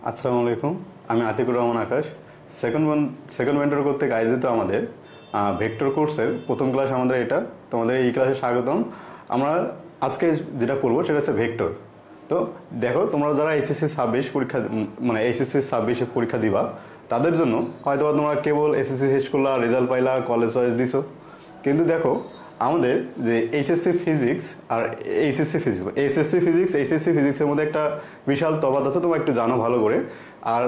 আসসালামু আলাইকুম। আমি আতিকুর রহমান আকাশ। সেকেন্ড ভেন্ডর কর্তৃক আয়োজিত আমাদের ভেক্টর কোর্সের প্রথম ক্লাস আমাদের এটা। তোমাদের এই ক্লাসে স্বাগতম। আমরা আজকে যেটা পড়বো সেটা হচ্ছে ভেক্টর। তো দেখো, তোমরা যারা এইচএসসি 26 পরীক্ষা মানে এইচএসসি 26 পরীক্ষা দিবা, তাদের জন্য হয়তো তোমরা কেবল এসএসসি শেষ করলা, রেজাল্ট পাইলা, কলেজ চয়েস দিছো, কিন্তু দেখো আমাদের যে এইচএসসি ফিজিক্স আর এইচএসসি ফিজিক্সের মধ্যে একটা বিশাল তফাৎ আছে, তোমরা একটু জানো ভালো করে। আর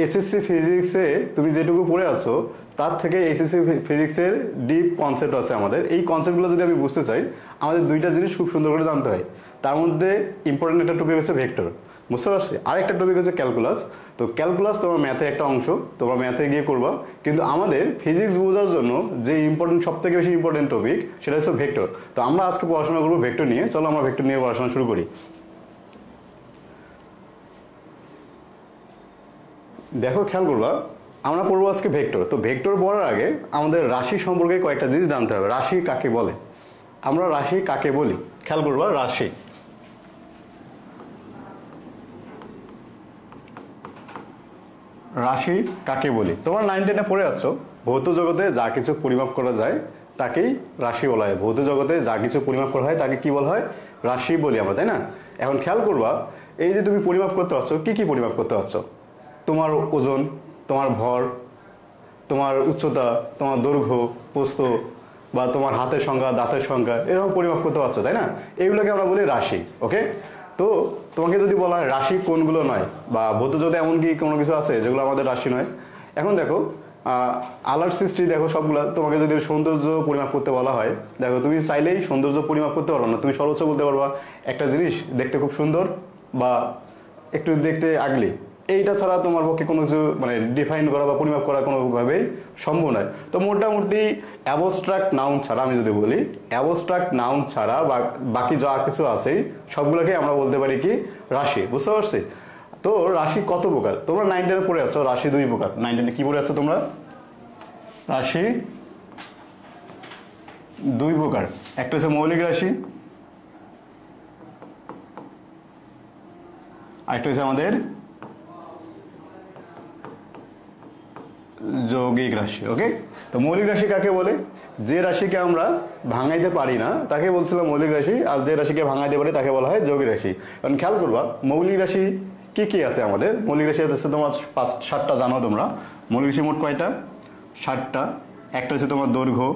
এসএসসি ফিজিক্সে তুমি যেটুকু পড়ে আছো তার থেকে এইচএসসি ফিজিক্সের ডিপ কনসেপ্ট আছে আমাদের। এই কনসেপ্টগুলো যদি আমি বুঝতে চাই, আমাদের দুইটা জিনিস খুব সুন্দর করে জানতে হয়। তার মধ্যে ইম্পর্টেন্ট একটা টপিক হচ্ছে ভেক্টর, বুঝতে পারছি। আরেকটা টপিক হচ্ছে ক্যালকুলাস। তো ক্যালকুলাস তোমার ম্যাথে একটা অংশ, তোমরা ম্যাথে গিয়ে করবা, কিন্তু আমাদের ফিজিক্স বোঝার জন্য যে সব থেকে বেশি ইম্পর্টেন্ট টপিক সেটা হচ্ছে ভেক্টর। তো আমরা আজকে পড়াশোনা করবো ভেক্টর নিয়ে। চলো আমরা ভেক্টর নিয়ে পড়াশোনা শুরু করি। দেখো, খেয়াল করবা, আমরা পড়বো আজকে ভেক্টর। তো ভেক্টর পড়ার আগে আমাদের রাশি সম্পর্কে কয়েকটা জিনিস জানতে হবে। রাশি কাকে বলে, আমরা রাশি কাকে বলি, খেয়াল করবা। রাশি কাকে বলি, তোমরা 9-10-এ পড়ে যাচ্ছ, ভৌত জগতে যা কিছু পরিমাপ করা যায় তাকেই রাশি বলা হয়। ভৌত জগতে যা কিছু পরিমাপ করা হয় তাকে কি বলা হয়? রাশি বলি আমরা, তাই না? এখন খেয়াল করবা, এই যে তুমি পরিমাপ করতে পারছো, কি কি পরিমাপ করতে পারছো? তোমার ওজন, তোমার ভর, তোমার উচ্চতা, তোমার দৈর্ঘ্য, প্রস্থ, বা তোমার হাতের সংখ্যা, দাঁতের সংখ্যা, এরকম পরিমাপ করতে পারছো, তাই না? এগুলোকে আমরা বলি রাশি। ওকে, তো তোমাকে যদি বলা হয় রাশি কোনগুলো নয়, বা ভৌত জগতে এমন কি কোনো কিছু আছে যেগুলো আমাদের রাশি নয়? এখন দেখো, আলোর সৃষ্টি দেখো সবগুলা। তোমাকে যদি সৌন্দর্য পরিমাপ করতে বলা হয়, দেখো তুমি চাইলেই সৌন্দর্য পরিমাপ করতে পারবে না। তুমি সর্বোচ্চ বলতে পারবা একটা জিনিস দেখতে খুব সুন্দর বা একটু দেখতে আগলি, এইটা ছাড়া তোমার পক্ষে কোনো কিছু ডিফাইন করা বা পরিমাপ করা কোনোভাবেই সম্ভব নয়। তো মোটামুটি অ্যাবস্ট্রাক্ট নাউন ছাড়া, আমি যদি বলি অ্যাবস্ট্রাক্ট নাউন ছাড়া বা বাকি যা কিছু আছে সবগুলোকে আমরা বলতে পারি কি? রাশি, বুঝতে পারছি? তো রাশি কত প্রকার? তোমরা 9-10-এ পড়ে আছো রাশি 2 প্রকার। 9-10-এ কি পড়ে আছো তোমরা? রাশি 2 প্রকার। একটা হচ্ছে মৌলিক রাশি, আরেকটা হচ্ছে আমাদের যৌগিক রাশি। ওকে, তো মৌলিক রাশি কাকে বলে? যে রাশিকে আমরা ভাঙাইতে পারি না তাকে বলছিলাম মৌলিক রাশি, আর যে রাশিকে ভাঙাইতে পারি তাকে বলা হয় যৌগিক রাশি। কারণ খেয়াল করবা, মৌলিক রাশি কি কি আছে আমাদের? মৌলিক রাশি হচ্ছে তোমার 7টা, জানো তোমরা? মৌলিক রাশি মোট কয়টা? 7টা। একটা হচ্ছে তোমার দৈর্ঘ্য,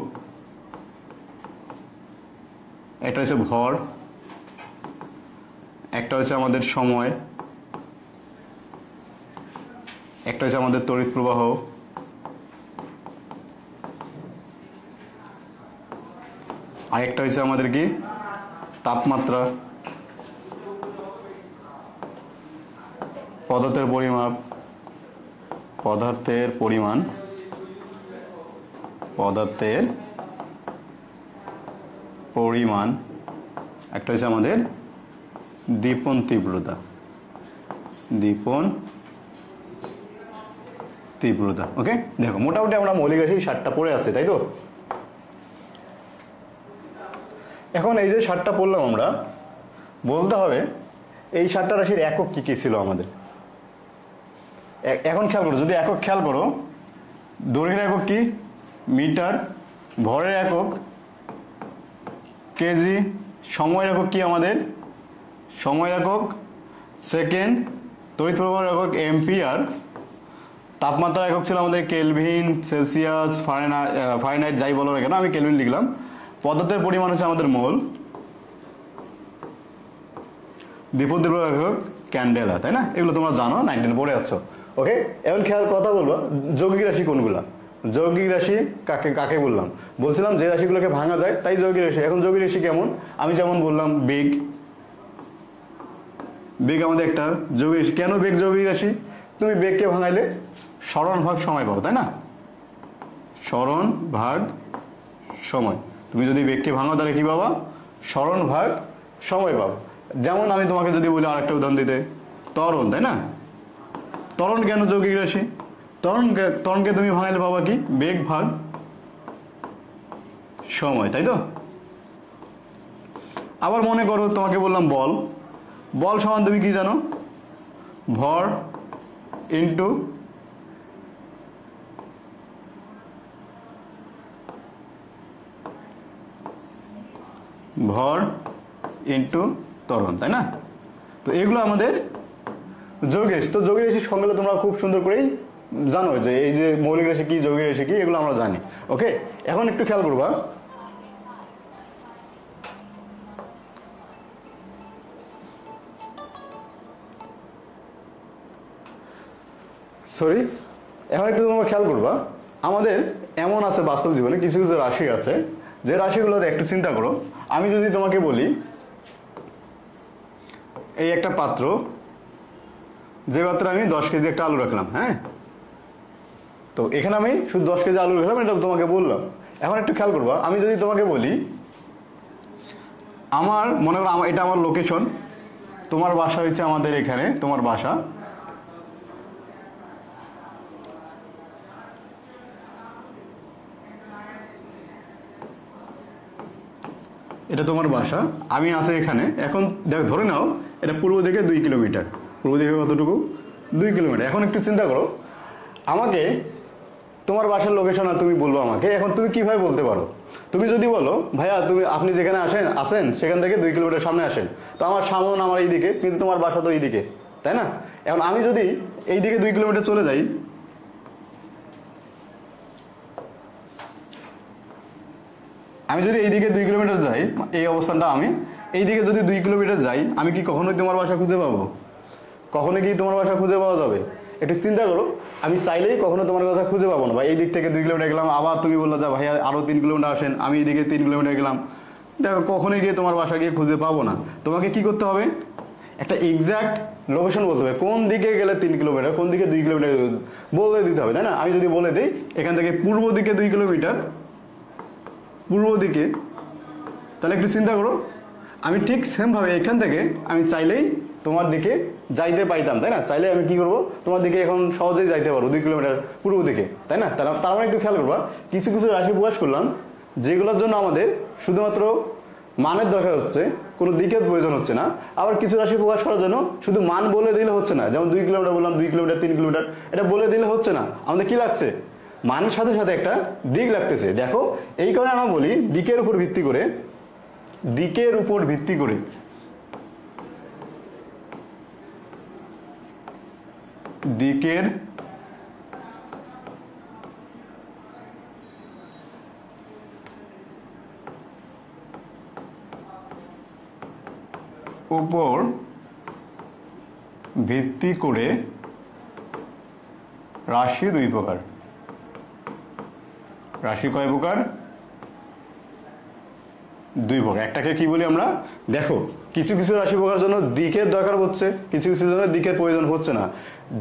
একটা হচ্ছে ভর, একটা হচ্ছে আমাদের সময়, একটা হচ্ছে আমাদের তড়িৎ প্রবাহ, আরেকটা হচ্ছে আমাদের কি? তাপমাত্রা, পদার্থের পরিমাপ, পদার্থের পরিমাণ, পদার্থের পরিমাণ, একটা হচ্ছে আমাদের দীপন তীব্রতা, দীপন তীব্রতা। ওকে, দেখো মোটামুটি আমরা মৌলিক রাশি 7টা পড়ে আছে, তাই তো? এখন এই যে 7টা পড়লাম, আমরা বলতে হবে এই 7টা রাশির একক কি কি ছিল আমাদের। এখন খেয়াল করো, যদি একক খেয়াল করো, দৈর্ঘ্যের একক কি? মিটার, ভরের একক কেজি, সময়ের একক কি আমাদের? সময়ের একক সেকেন্ড, তড়িৎ প্রবাহের একক এম্পিয়ার, তাপমাত্রার একক ছিল আমাদের কেলভিন, সেলসিয়াস, ফারেনহাইট, যাই বলো না কেন, আমি কেলভিন লিখলাম। পদার্থের পরিমাণ হচ্ছে আমাদের মোল, দীপন তীব্রতা একক ক্যান্ডেলা, তাই না? এগুলো তোমরা জানো, 9-10 পড়ে যাচ্ছ। ওকে, এখন খেয়াল কথা বলবো যৌগিক রাশি কোনগুলা। যৌগিক রাশি কাকে কাকে বললাম? বলছিলাম যে রাশিগুলোকে ভাঙা যায় তাই যৌগিক রাশি। এখন যৌগিক রাশি কেমন? আমি যেমন বললাম বেগ, বেগ আমাদের একটা যৌগিক রাশি। কেন বেগ যৌগিক রাশি? তুমি বেগকে ভাঙাইলে সরণ ভাগ সময় পাবো, তাই না? সরণ ভাগ সময়। তুমি যদি বেগকে ভাঙো তাহলে কি পাবা? সরণ ভাগ সময় পাবো। যেমন আমি তোমাকে যদি বলি আরেকটা উদাহরণ দিতে, ত্বরণ, তাই না? ত্বরণ কেন যৌগিক রাশি? ত্বরণকে তুমি ভাঙাইলে পাবা কি? বেগ ভাগ সময়, তাই তো? আবার মনে করো তোমাকে বললাম বল, বল সমান তুমি কি জানো? ভর ইন্টু ভর ইন্টু ত্বরণ, তাই না? তো এগুলো আমাদের যৌগিক রাশি। তো যৌগিক রাশির সংজ্ঞা তোমরা খুব সুন্দর করেই জানো যে এই যে মৌলিক রাশি কি, যৌগিক রাশি কি, এগুলো আমরা জানি। ওকে, এখন একটু খেয়াল করবা, সরি, এখন একটু তোমরা খেয়াল করবা, আমাদের এমন আছে বাস্তব জীবনে কিছু কিছু রাশি আছে, যে রাশিগুলো একটু চিন্তা করো। আমি যদি তোমাকে বলি এই একটা পাত্র, যে পাত্রে আমি 10 কেজি একটা আলু রাখলাম, হ্যাঁ, তো এখানে আমি শুধু 10 কেজি আলু রাখলাম, এটা তোমাকে বললাম। এখন একটু খেয়াল করবা, আমি যদি তোমাকে বলি আমার মনে করো এটা আমার লোকেশন, তোমার বাসা হচ্ছে আমাদের এখানে, তোমার বাসা, এটা তোমার বাসা, আমি আছি এখানে। এখন দেখো, ধরে নাও এটা পূর্ব দিকে 2 কিলোমিটার, পূর্ব দিকে কতটুকু? 2 কিলোমিটার। এখন একটু চিন্তা করো, আমাকে তোমার বাসার লোকেশন আর তুমি বলবো আমাকে, এখন তুমি কিভাবে বলতে পারো? তুমি যদি বলো ভাইয়া আপনি যেখানে আছেন সেখান থেকে 2 কিলোমিটার সামনে আসেন, তো আমার সামনে আমার এইদিকে, কিন্তু তোমার বাসা তো এইদিকে, তাই না? এখন আমি যদি এইদিকে 2 কিলোমিটার চলে যাই, আমি যদি এইদিকে 2 কিলোমিটার যাই, এই অবস্থানটা আমি এইদিকে যদি 2 কিলোমিটার যাই, আমি কি কখনোই তোমার বাসা খুঁজে পাবো? কখনো কি তোমার বাসা খুঁজে পাওয়া যাবে? একটু চিন্তা করো, আমি চাইলেই কখনো তোমার বাসা খুঁজে পাবো না। বা এই দিক থেকে 2 কিলোমিটার গেলাম, আবার তুমি বললে যা ভাইয়া আরো 3 কিলোমিটার আসেন, আমি এইদিকে 3 কিলোমিটার গেলাম, দেখো কখনোই গিয়ে তোমার বাসা গিয়ে খুঁজে পাবো না। তোমাকে কি করতে হবে? একটা এক্সাক্ট লোকেশন বলতে হবে, কোন দিকে গেলে 3 কিলোমিটার, কোন দিকে 2 কিলোমিটার বলে দিতে হবে, তাই না? আমি যদি বলে দিই এখান থেকে পূর্ব দিকে 2 কিলোমিটার, পূর্ব দিকে, তাহলে একটু চিন্তা করো, আমি ঠিক সেমভাবে এখান থেকে আমি চাইলেই তোমার দিকে যাইতে পাইতাম, তাই না? চাইলে আমি কি করব, তোমার দিকে এখন সহজেই যাইতে পারবো 2 কিলোমিটার পূর্ব দিকে, তাই না? তার মানে একটু খেয়াল করবা, কিছু কিছু রাশি প্রকাশ করলাম যেগুলোর জন্য আমাদের শুধুমাত্র মানের দরকার হচ্ছে, কোনো দিকের প্রয়োজন হচ্ছে না। আবার কিছু রাশি প্রকাশ করার জন্য শুধু মান বলে দিলে হচ্ছে না, যেমন 2 কিলোমিটার বললাম, 2 কিলোমিটার 3 কিলোমিটার, এটা বলে দিলে হচ্ছে না, আমাদের কি লাগছে? মানের সাথে সাথে একটা দিক লাগতেছে। দেখো, এই কারণে আমরা বলি দিকের উপর ভিত্তি করে, দিকের উপর ভিত্তি করে দিকের উপর ভিত্তি করে রাশি 2 প্রকার। রাশি কয় প্রকার? 2 প্রকার। একটাকে কি বলি আমরা? দেখো, কিছু কিছু রাশি প্রকার জন্য দিকের দরকার হচ্ছে, কিছু কিছু জন্য দিকের প্রয়োজন হচ্ছে না।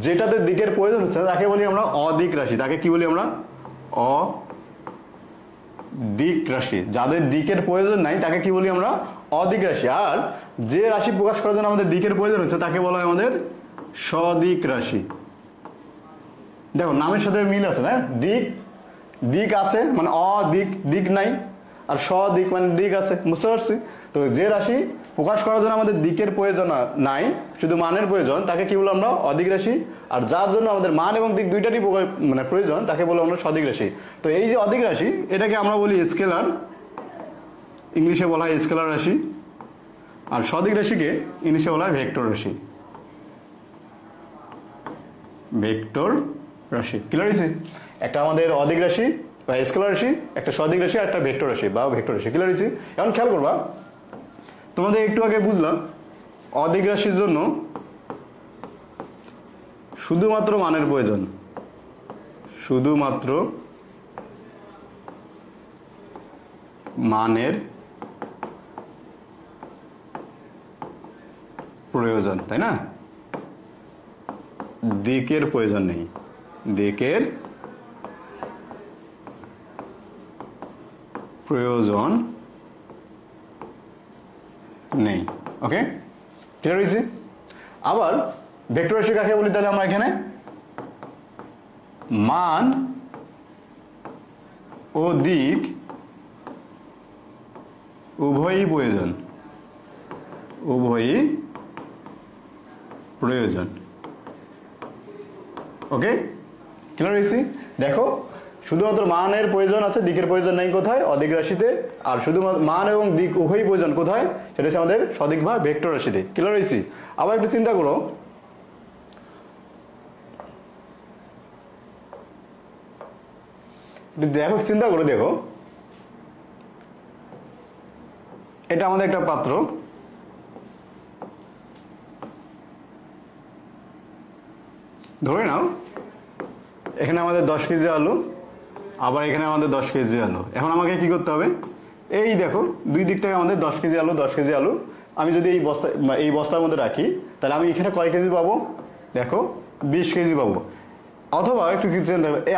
যেটাতে দিকের প্রয়োজন হচ্ছে না তাকে বলি আমরা অদিক রাশি। তাকে কি বলি আমরা? অদিক রাশি। যাদের দিকের প্রয়োজন নাই তাকে কি বলি আমরা? অদিক রাশি। আর যে রাশি প্রকাশ করার জন্য আমাদের দিকের প্রয়োজন হচ্ছে তাকে বলা হয় আমাদের সদিক রাশি। দেখো, নামের সাথে মিল আছে না? দিক, দিক আছে মানে অদিক, দিক নাই, আর সদিক মানে দিক আছে, বুঝতে পারছি? তো যে রাশি প্রকাশ করার জন্য আমাদের দিকের প্রয়োজন নাই, শুধু মানের প্রয়োজন, তাকে কি বলবো আমরা? অদিক রাশি। আর যার জন্য আমাদের মান এবং দিক দুইটারই মানে প্রয়োজন, তাকে বলবো আমরা সদিক রাশি। তো এই যে অদিক রাশি, এটাকে আমরা বলি স্কেলার, ইংলিশে বলা হয় স্কেলার রাশি। আর সদিক রাশিকে ইংলিশে বলা হয় ভেক্টর রাশি। ভেক্টর রাশি। ক্লিয়ার হয়েছে? একটা আমাদের অদিক রাশি বা স্কেলার রাশি, একটা সদিক রাশি, আর একটা ভেক্টর রাশি বা ভেক্টর রাশি। ক্লিয়ার হয়েছে? এখন খেয়াল করবা, তোমাদের একটু আগে বুঝলাম অদিক রাশির জন্য শুধুমাত্র মানের প্রয়োজন, শুধুমাত্র মানের প্রয়োজন, তাই না? দিকের প্রয়োজন নেই, দিকের প্রয়োজন নেই। ওকে, ক্লিয়ার হয়েছে? আবার ভেক্টর রাশি কাকে বলি তাহলে আমরা এখানে? মান ও দিক উভয়ই প্রয়োজন, উভয়ই প্রয়োজন। ওকে, ক্লিয়ার হয়েছি? দেখো শুধুমাত্র মানের প্রয়োজন আছে, দিকের প্রয়োজন নেই কোথায়? অদিক রাশিতে। আর শুধুমাত্র মান এবং দিক উভয়ই প্রয়োজন কোথায়? সেটা হচ্ছে আমাদের সদিক বা ভেক্টর রাশিতে। ক্লিয়ার হয়েছি? আবার একটু চিন্তা করো, দেখো চিন্তা করে দেখো, এটা আমাদের একটা পাত্র, ধরে নাও এখানে আমাদের 10 কেজি আলু, আবার এখানে আমাদের 10 কেজি আলু। এখন আমাকে কি করতে হবে? এই দেখো দুই দিক থেকে আমাদের 10 কেজি আলু 10 কেজি আলু আমি যদি এই বস্তার মধ্যে রাখি, তাহলে আমি এখানে কয় কেজি পাবো? দেখো 20 কেজি পাবো। অথবা একটু কিছু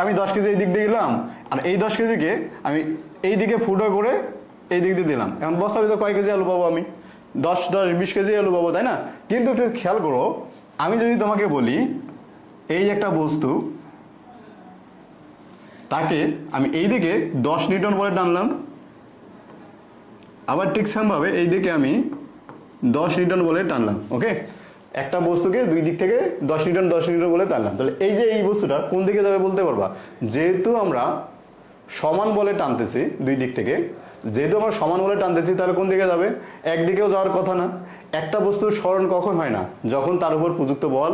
আমি 10 কেজি এই দিক দিয়ে দিলাম, আর এই 10 কেজিকে আমি এই দিকে ফুটো করে এই দিক দিয়ে দিলাম। এখন বস্তার ভিতরে কয় কেজি আলু পাবো? আমি 20 কেজি আলু পাবো, তাই না? কিন্তু একটু খেয়াল করো, আমি যদি তোমাকে বলি এই একটা বস্তু, তাকে আমি এই দিকে 10 নিউটন বলে টানলাম, আবার ঠিক সেমভাবে এই দিকে আমি 10 নিউটন বলে টানলাম। ওকে, একটা বস্তুকে দুই দিক থেকে 10 নিউটন বলে টানলাম। তাহলে এই যে এই বস্তুটা কোন দিকে যাবে বলতে পারবা? যেহেতু আমরা সমান বলে টানতেছি দুই দিক থেকে, যেহেতু আমরা সমান বলে টানতেছি, তাহলে কোন দিকে যাবে? একদিকেও যাওয়ার কথা না। একটা বস্তুর স্মরণ কখন হয় না? যখন তার উপর প্রযুক্ত বল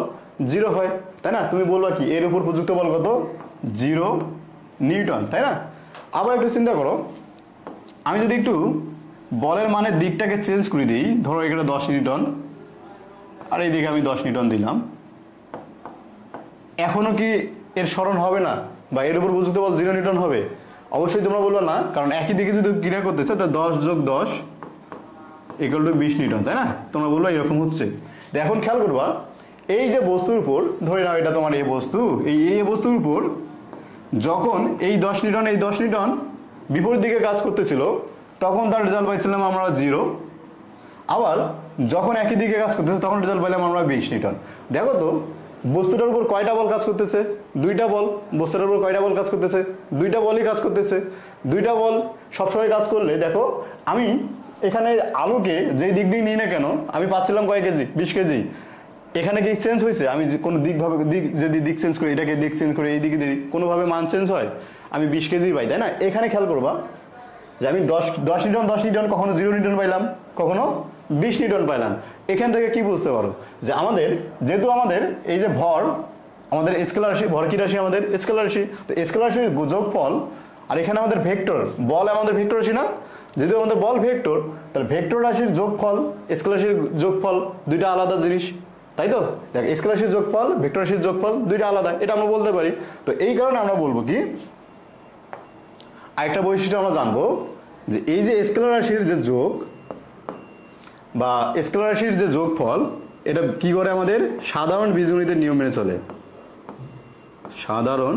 0 হয়, তাই না? তুমি বলবা কি এর উপর প্রযুক্ত বল কত? 0 নিউটন, তাই না? আবার একটু চিন্তা করো, আমি যদি একটু বলের মানের দিকটাকে চেঞ্জ করে দিই, ধরো এখানে 10 নিউটন আর এইদিকে আমি 10 নিউটন দিলাম, এখনো কি এর স্মরণ হবে না? বা এর উপর প্রযুক্ত বল 0 নিউটন হবে? অবশ্যই তোমরা বলবো না, কারণ একই দিকে যদি ক্রিয়া করতেছে তা 10 যোগ 10 ইকুয়াল টু 20 নিউটন, তাই না? তোমরা বলবো এরকম হচ্ছে। এখন খেয়াল করবা, এই যে বস্তুর উপর, ধরে নাও এটা তোমার এই বস্তু, এই বস্তুর উপর যখন এই 10 নিউটন বিপরীত দিকে কাজ করতেছিল, তখন তার রেজাল্ট পাইছিলাম আমরা 0। আবার যখন একই দিকে কাজ করতেছে তখন রেজাল্ট পাইলাম আমরা 20 নিউটন। দেখো তো বস্তুটার উপর কয়টা বল কাজ করতেছে? 2টা বল। বস্তুটার উপর কয়টা বল কাজ করতেছে? 2টা বলই কাজ করতেছে। 2টা বল সবসময় কাজ করলে দেখো, আমি এখানে আলুকে যেই দিক দিয়ে নিই না কেন, আমি পাচ্ছিলাম কয় কেজি? 20 কেজি। এখানে কি চেঞ্জ হয়েছে? আমি কোনো যদি দিক চেঞ্জ করি, এটাকে দিক চেঞ্জ করে এই দিকে দিই, কোনোভাবে মান চেঞ্জ হয়? আমি 20 কেজি পাই, তাই না? এখানে খেয়াল করবা যে আমি 10 নিউটন কখনো 0 নিউটন পাইলাম, কখনো 20 নিউটন পাইলাম। এখান থেকে কি বুঝতে পারো? যে যেহেতু আমাদের এই যে ভর, আমাদের স্কেলার রাশি, ভর কি রাশি? আমাদের স্কেলার রাশি। তো স্কেলার রাশির যোগফল, আর এখানে আমাদের ভেক্টর, বল আমাদের ভেক্টর রাশি না? যেহেতু আমাদের বল ভেক্টর, তাহলে ভেক্টর রাশির যোগফল, স্কেলার রাশির যোগফল, দুইটা আলাদা জিনিস, তাই তো? দেখ, স্কেলার রাশির যোগফল, ভেক্টর রাশির যোগফল দুইটা আলাদা, এটা আমরা বলতে পারি। তো এই কারণে আমরা বলবো কি, আরেকটা বৈশিষ্ট্য আমরা জানবো, যে এই যে স্কেলার রাশির যে যোগ বা স্কেলার রাশির যে যোগফল, এটা কি করে? আমাদের সাধারণ বীজগণিতের নিয়ম মেনে চলে। সাধারণ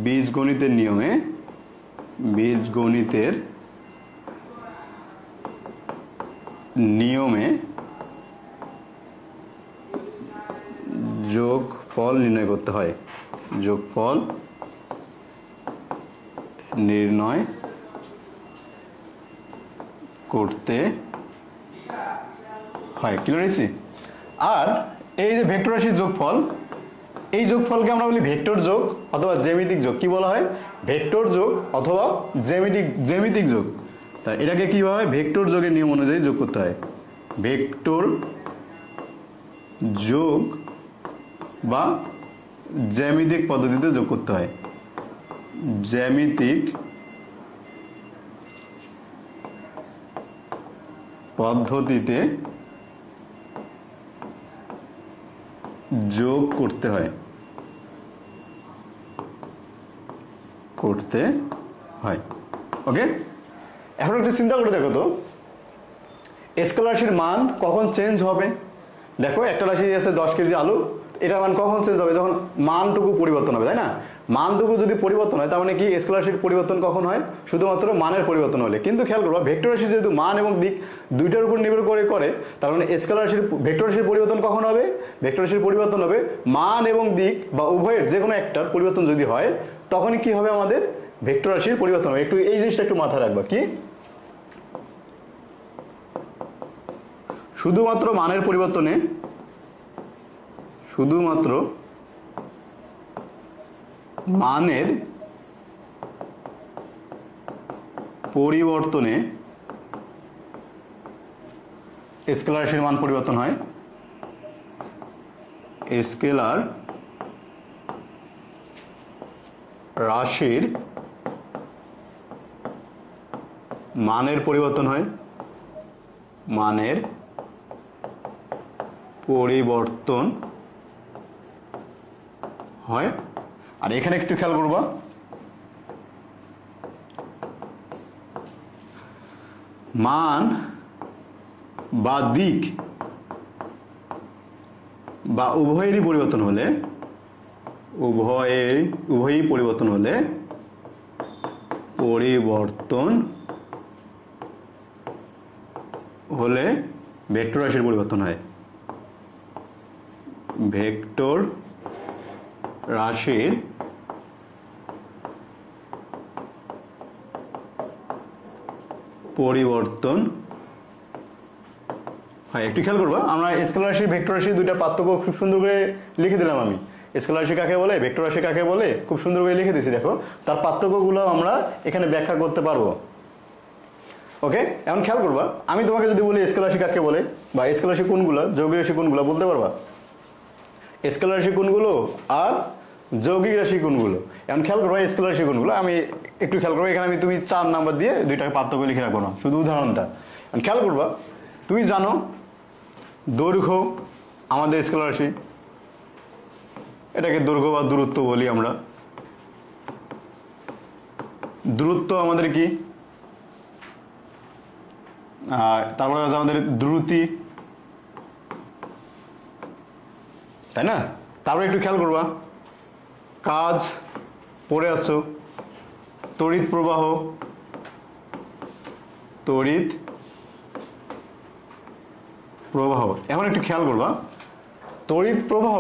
বীজগণিতের নিয়মে যোগফল নির্ণয় করতে হয়। যোগফল নির্ণয় করতে হয়। ক্লিয়ার হয়েছে? আর এই যে ভেক্টর রাশির যোগফল, এই যোগফলকে আমরা বলি ভেক্টর যোগ অথবা জ্যামিতিক যোগ। কি বলা হয়? ভেক্টর যোগ অথবা জ্যামিতিক যোগ। তাই এটাকে কি বলা হয়? ভেক্টর যোগের নিয়ম অনুযায়ী যোগ করতে হয়। ভেক্টর যোগ বা জ্যামিতিক পদ্ধতিতে যোগ করতে হয়। জ্যামিতিক পদ্ধতিতে যোগ করতে হয়। ওকে, এখন একটু চিন্তা করে দেখো তো, স্কেলার রাশির মান কখন চেঞ্জ হবে? দেখো একটা রাশি আছে 10 কেজি আলু, এটার মান কখন চেঞ্জ হবে? যখন মানটুকু পরিবর্তন হবে, তাই না? মানটুকু যদি পরিবর্তন হয়, তার মানে কি স্কেলার রাশির পরিবর্তন কখন হয়? শুধুমাত্র মানের পরিবর্তন হলে। কিন্তু খেয়াল করবা, ভেক্টর রাশি যেহেতু মান এবং দিক দুইটার উপর নির্ভর করে, তার মানে ভেক্টর রাশির পরিবর্তন কখন হবে? ভেক্টর রাশির পরিবর্তন হবে মান এবং দিক বা উভয়ের যে কোনো একটার পরিবর্তন যদি হয়, তখনই কি হবে? আমাদের ভেক্টর রাশির পরিবর্তন হবে। একটু এই জিনিসটা একটু মাথায় রাখবা। কি? শুধুমাত্র মানের পরিবর্তনে শুধুমাত্র মানের পরিবর্তনে স্কেলার রাশির মান পরিবর্তন হয়। স্কেলার রাশির মানের পরিবর্তন হয়, মানের পরিবর্তন হয়। আর এখানে একটু খেয়াল করবা, মান বা দিক বা উভয়েরই পরিবর্তন হলে, উভয়ই পরিবর্তন হলে ভেক্টর রাশির পরিবর্তন হয়। ভেক্টর রাশির পরিবর্তন হয়। একটু খেয়াল করবা, আমরা স্কেলার রাশি ভেক্টর রাশি দুইটা পার্থক্য খুব সুন্দর করে লিখে দিলাম। আমি স্কেলার রাশি কাকে বলে, ভেক্টর রাশি কাকে বলে খুব সুন্দর করে লিখে দিয়েছি। দেখো তার পার্থক্যগুলো আমরা এখানে ব্যাখ্যা করতে পারবো। ওকে, এখন খেয়াল করবা, আমি তোমাকে যদি বলি স্কেলার রাশি কাকে বলে বা স্কেলার রাশি কোনগুলো, যৌগিক রাশি কোনগুলো বলতে পারবা? স্কেলার রাশি কোনগুলো আর যৌগিক রাশি কোনগুলো? এখন খেয়াল করবা স্কেলার রাশি কোনগুলো, আমি একটু খেয়াল করবো। এখানে তুমি 4 নাম্বার দিয়ে দুইটাকে পার্থক্য লিখে রাখবো না, শুধু উদাহরণটা। এখন খেয়াল করবা, তুমি জানো দৈর্ঘ্য আমাদের স্কেলার রাশি, এটাকে দৈর্ঘ্য বা দূরত্ব বলি আমরা। দূরত্ব আমাদের কি, তারপরে আছে আমাদের দ্রুতি, তাই না? তারপরে একটু খেয়াল করবা, কাজ পড়ে আসছো, তড়িৎ প্রবাহ, তড়িৎ প্রবাহ। এখন একটু খেয়াল করবা, তড়িৎ প্রবাহ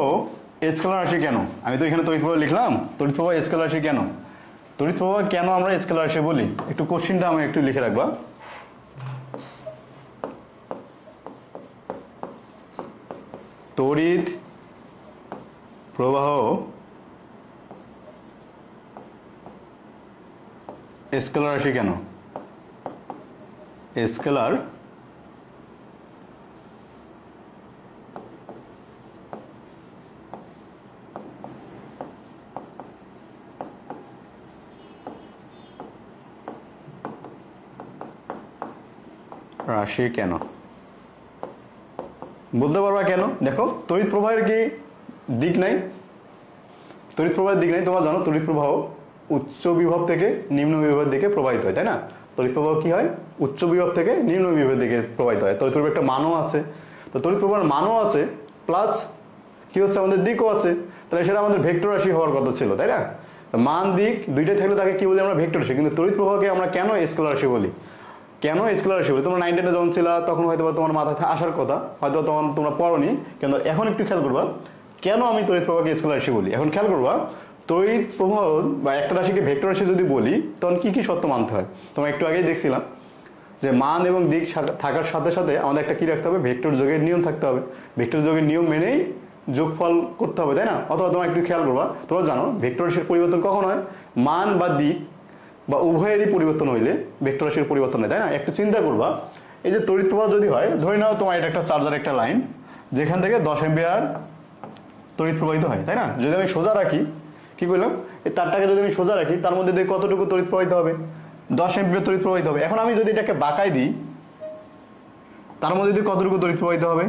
স্কেলার রাশি কেন? আমি তো এখানে তড়িৎ প্রবাহ লিখলাম, তড়িৎ প্রবাহ স্কেলার রাশি কেন? তড়িৎ প্রবাহ কেন আমরা স্কেলার রাশি বলি? একটু কোশ্চেনটা আমি একটু লিখে রাখবা। তড়িৎ প্রবাহ স্কেলার রাশি কেন? স্কেলার রাশি কেন বলতে পারবা কেন? দেখো তড়িৎ প্রবাহের কি দিক নাই? তড়িৎ প্রবাহের দিক নাই। তোমরা জানো তড়িৎ প্রবাহ উচ্চ বিভব থেকে নিম্ন বিভবের দিকে প্রবাহিত হয়, তাই না? তড়িৎ প্রবাহ কি হয়? উচ্চ বিভব থেকে নিম্ন বিভবের দিকে প্রবাহিত হয়। তড়িৎ প্রবাহের একটা মানও আছে, তো তড়িৎ প্রবাহের মানও আছে, প্লাস কি হচ্ছে আমাদের দিকও আছে, তাহলে সেটা আমাদের ভেক্টর রাশি হওয়ার কথা ছিল, তাই না? মান দিক দুইটাই থাকলে তাকে কি বলি আমরা? ভেক্টর রাশি। কিন্তু তড়িৎ প্রবাহকে আমরা কেন স্কেলার রাশি বলি? কেন স্কেলার রাশি বলি? তোমরা 9 10 যখন ছিল তখন হয়তো তোমার মাথায় আসার কথা, হয়তো তখন তোমরা পড়োনি, কিন্তু এখন একটু খেয়াল করবা কেন আমি তড়িৎ প্রবাহকে স্কেলার রাশি বলি। এখন খেয়াল করবা, তড়িৎ প্রবাহ বা একটা রাশিকে ভেক্টর রাশি যদি বলি তখন কি কি শর্ত মানতে হয়? তোমরা একটু আগেই দেখছিলাম যে মান এবং দিক থাকার সাথে সাথে আমাদের একটা কি রাখতে হবে? ভেক্টর যোগের নিয়ম থাকতে হবে। ভেক্টর যোগের নিয়ম মেনেই যোগফল করতে হবে, তাই না? অথবা তোমরা একটু খেয়াল করবা, তোমরা জানো ভেক্টর রাশির পরিবর্তন কখন হয়? মান বা দিক বা উভয়েরই পরিবর্তন হইলে ভেক্টর রাশির পরিবর্তন হয়, তাই না? একটু চিন্তা করবা, এই যে তড়িৎ প্রবাহ যদি হয়, ধরে নাও তোমার এটা একটা চার্জার একটা লাইন, যেখান থেকে 10 অ্যাম্পিয়ার তড়িৎ প্রবাহিত হয়, তাই না? যদি আমি সোজা রাখি, কি বললাম, এই তারটাকে যদি আমি সোজা রাখি, তার মধ্যে দিয়ে কতটুকু তড়িৎ প্রবাহিত হবে? 10 অ্যাম্পিয়ার তড়িৎ প্রবাহিত হবে। এখন আমি যদি এটাকে বাঁকাই দিই, তার মধ্যে দিয়ে কতটুকু তড়িৎ প্রবাহিত হবে?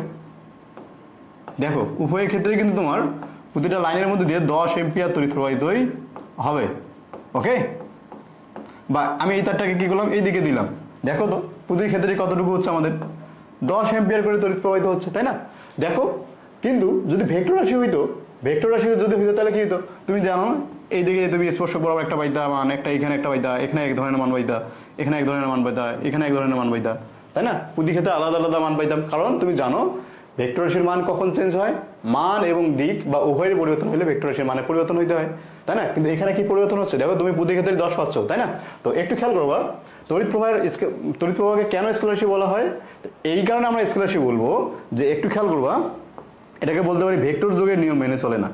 দেখো উভয়ের ক্ষেত্রে কিন্তু তোমার প্রতিটা লাইনের মধ্যে দিয়ে 10 অ্যাম্পিয়ার তড়িৎ প্রবাহিতই হবে। ওকে, বা আমি এই তারটাকে কি করলাম, এই দিকে দিলাম, দেখো তো প্রতিটি ক্ষেত্রে কতটুকু হচ্ছে আমাদের? 10 অ্যাম্পিয়ার করে তড়িৎ প্রবাহিত হচ্ছে, তাই না? দেখো, কিন্তু যদি ভেক্টর রাশি হইতো, ভেক্টর রাশি যদি হইতো তাহলে কি হতো? তুমি জানো এইদিকে তুমি স্পর্শক বরাবর একটা পাইতা মান, একটা এখানে একটা পাইতা, এখানে এক ধরনের মান পাইতা, এখানে এক ধরনের মান পাইতা, এখানে এক ধরনের মান পাইতা, তাই না? প্রতি ক্ষেত্রে আলাদা আলাদা মান পাইতাম, কারণ তুমি জানো ভেক্টর রাশির মান কখন চেঞ্জ হয়? মান এবং দিক বা উভয়ের পরিবর্তন হলে ভেক্টর রাশির মানে পরিবর্তন হইতে হয়, তাই না? কিন্তু এখানে কি পরিবর্তন হচ্ছে? দেখো তুমি প্রতি ক্ষেত্রে 10 পাচ্ছ, তাই না? তো একটু খেয়াল করবা, তড়িৎ প্রবাহকে কেন স্কেলার রাশি বলা হয়? এই কারণে আমরা স্কেলার রাশি বলবো যে, একটু খেয়াল করবা, এটাকে বলতে পারি ভেক্টর যোগের নিয়ম মেনে চলে না,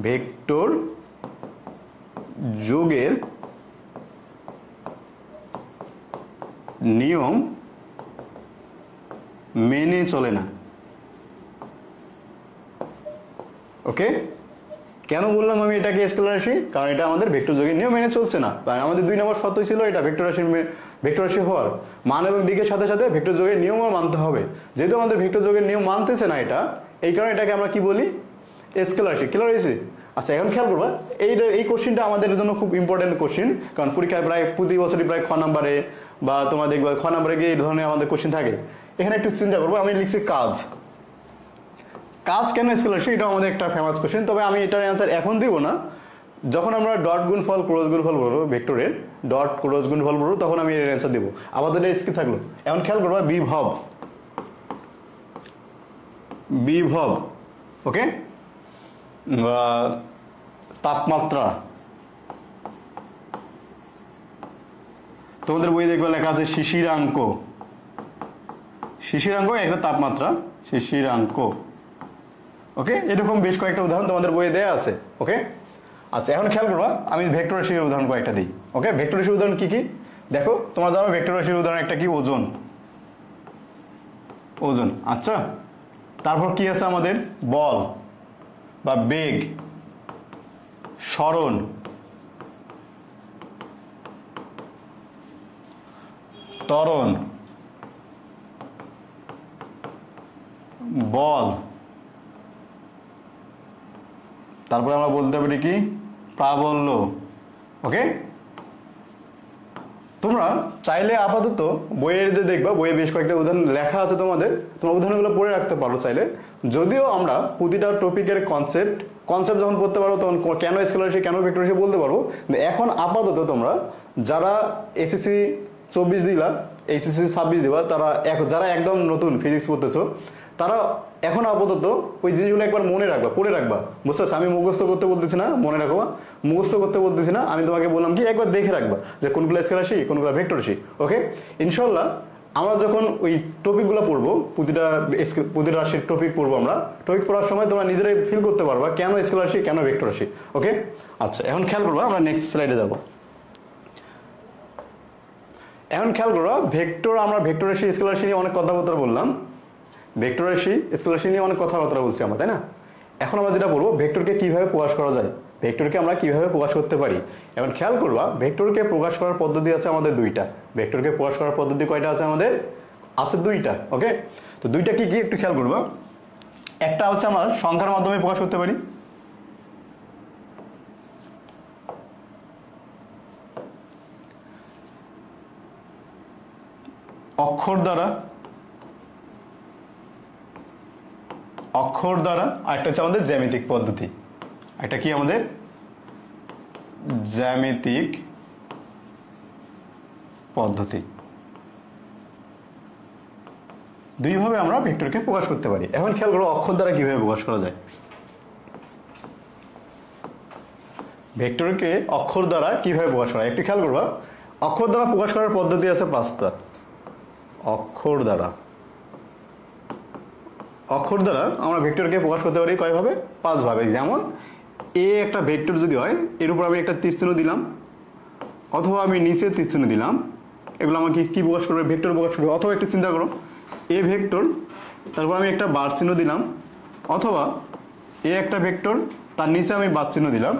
ভেক্টর যোগের নিয়ম মেনে চলে না। ওকে, কেন বললাম আমি এটাকে স্কেলার রাশি? কারণ এটা আমাদের ভেক্টর যোগের নিয়ম মেনে চলছে না। আমাদের 2 নম্বর শর্ত ছিল এটা ভেক্টর রাশি হওয়ার মান এবং দিকের সাথে সাথে ভেক্টর যোগের নিয়মও মানতে হবে। যেহেতু আমাদের ভেক্টর যোগের নিয়ম মানতেছে না এটা, এই কারণে এটাকে আমরা কি বলি? স্কেলার রাশি। ক্লিয়ার হয়েছে? আচ্ছা, এখন খেয়াল করবা এই কোশ্চেনটা আমাদের জন্য খুব ইম্পর্টেন্ট কোশ্চেন, কারণ পরীক্ষায় প্রায় প্রতি বছরই প্রায় খ নাম্বারে বা তোমরা দেখবা খ নাম্বারে গিয়ে এই ধরনের আমাদের কোশ্চেন থাকে। এখানে একটু চিন্তা করবো, আমি লিখছি কাজ। কাজ কেন স্কেলার রাশি? এটা আমাদের একটা ফেমাস কোশ্চেন, তবে আমি এটার অ্যান্সার এখন দিব না। যখন আমরা ডট গুণফল ক্রস গুণফল করবো, ভেক্টরের ডট ক্রস গুণফল করবো, তখন আমি এর অ্যান্সার দেবো। আপাতত কি থাকলো, এখন খেয়াল করবা বিভব, বিভব ওকে, তাপমাত্রা। তোমাদের বই দেখবে লেখা আছে শিশিরাঙ্ক, শিশিরাঙ্ক একটা তাপমাত্রা, শিশিরাঙ্ক। ওকে, এরকম বেশ কয়েকটা উদাহরণ তোমাদের বইয়ে দেওয়া আছে। ওকে, আচ্ছা, এখন খেয়াল করবা আমি ভেক্টর রাশির উদাহরণ কয়েকটা দিই। ওকে, ভেক্টর রাশির উদাহরণ কি কি দেখো, তোমরা জানো ভেক্টর রাশির উদাহরণ একটা কি? ওজন, ওজন। আচ্ছা, তারপর কি আছে আমাদের? বল বা বেগ, সরণ, ত্বরণ, বল, তারপরে আমরা বলতে পারি কি? প্রাবল্য। ওকে, তোমরা চাইলে আপাতত বইয়ের যে দেখবা, বইয়ে বেশ কয়েকটা উদাহরণ লেখা আছে, তোমাদের তোমরা উদাহরণগুলো পড়ে রাখতে পারো চাইলে। যদিও আমরা প্রতিটা টপিকের কনসেপ্ট যখন পড়তে পারবো তখন কেন স্কেলার রাশি কেন ভেক্টর রাশি বলতে পারবো। এখন আপাতত তোমরা যারা এসএসসি 24 দিলা, এইচএসসি 26 দিবা, যারা একদম নতুন ফিজিক্স পড়তেছো, তারা এখন আপাতত ওই জিনিসগুলো একবার মনে রাখবা, পড়ে রাখবা। বুঝতে পারছো? আমি মুখস্থ করতে বলতেছি না, মনে রাখবা, মুখস্থ করতে বলতেছি না, আমি তোমাকে বললাম কি একবার দেখে রাখবা যে কোনগুলো স্কেলার রাশি কোনগুলো ভেক্টর রাশি। ওকে, ইনশাল্লাহ আমরা যখন ওই টপিকগুলো পড়বো, প্রতিটা রাশির টপিক পড়বো, আমরা টপিক পড়ার সময় তোমরা নিজেরাই ফিল করতে পারবা কেন স্কেলার রাশি কেন ভেক্টর রাশি। ওকে, আচ্ছা, এখন খেয়াল করবো, আমরা নেক্সট স্লাইডে যাবো। এখন খেয়াল করো ভেক্টর, আমরা ভেক্টর রাশি স্কেলার রাশি নিয়ে অনেক কথাবার্তা বললাম, ভেক্টর রাশি স্কেলার রাশি নিয়ে অনেক কথাবার্তা বলছি আমরা, তাই না? এখন আমরা যেটা বলবো ভেক্টরকে কিভাবে প্রকাশ করা যায়, ভেক্টরকে আমরা কিভাবে প্রকাশ করতে পারি। এখন খেয়াল করবা ভেক্টরকে প্রকাশ করার পদ্ধতি আছে আমাদের 2টা। ভেক্টরকে প্রকাশ করার পদ্ধতি কয়টা আছে আমাদের? আছে 2টা। ওকে, তো 2টা কি কি একটু খেয়াল করবা। একটা হচ্ছে আমরা সংখ্যার মাধ্যমে প্রকাশ করতে পারি, অক্ষর দ্বারা, অক্ষর দ্বারা। আরেকটা হচ্ছে আমাদের জ্যামিতিক পদ্ধতি, একটা কি আমাদের জ্যামিতিক পদ্ধতি। 2ভাবে আমরা ভেক্টরকে প্রকাশ করতে পারি। এখন খেয়াল করো অক্ষর দ্বারা কিভাবে প্রকাশ করা যায়। ভেক্টরকে অক্ষর দ্বারা কিভাবে প্রকাশ করা যায় একটু খেয়াল করবা। অক্ষর দ্বারা প্রকাশ করার পদ্ধতি আছে 5টা। অক্ষর দ্বারা, অক্ষর দ্বারা আমরা ভেক্টরকে প্রকাশ করতে পারি কয়ভাবে? 5 ভাবে। যেমন এ একটা ভেক্টর যদি হয়, এর উপর আমি একটা তীর চিহ্ন দিলাম, অথবা আমি নিচে তীর চিহ্ন দিলাম, এগুলো আমাকে কি প্রকাশ করবে? ভেক্টর প্রকাশ করবে। অথবা একটু চিন্তা করো, এ ভেক্টর, তারপর আমি একটা বার চিহ্ন দিলাম, অথবা এ একটা ভেক্টর, তার নিচে আমি বার চিহ্ন দিলাম।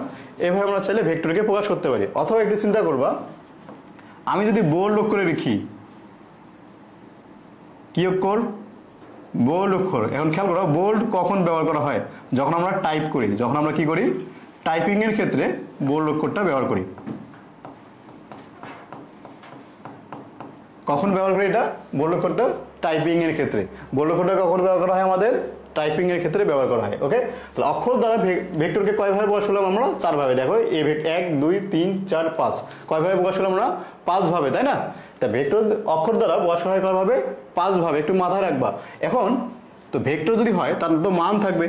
এভাবে আমরা চাইলে ভেক্টরকে প্রকাশ করতে পারি। অথবা একটু চিন্তা করবা, আমি যদি বোল্ড করে লিখি, কি অক্ষর? বোল্ড অক্ষর। এখন খেয়াল করো বোল্ড কখন ব্যবহার করা হয়? যখন আমরা টাইপ করি, যখন আমরা কি করি? টাইপিং এর ক্ষেত্রে বোল্ড অক্ষরটা ব্যবহার করি। কখন ব্যবহার করি এটা? বোল্ড অক্ষরটা টাইপিং এর ক্ষেত্রে। বোল্ড অক্ষরটা কখন ব্যবহার করা হয়? আমাদের টাইপিং এর ক্ষেত্রে ব্যবহার করা হয়। ওকে, তাহলে অক্ষর দ্বারা ভেক্টরকে কয়ভাবে প্রকাশ করলাম আমরা? 4 ভাবে। দেখো 1 2 3 4 5 কয়ভাবে প্রকাশ করলাম আমরা? 5 ভাবে, তাই না? তা ভেক্টর অক্ষর দ্বারা প্রকাশ করা হয় কয়ভাবে? 5 ভাবে। একটু মাথায় রাখবা। এখন তো ভেক্টর যদি হয় তার তো মান থাকবে,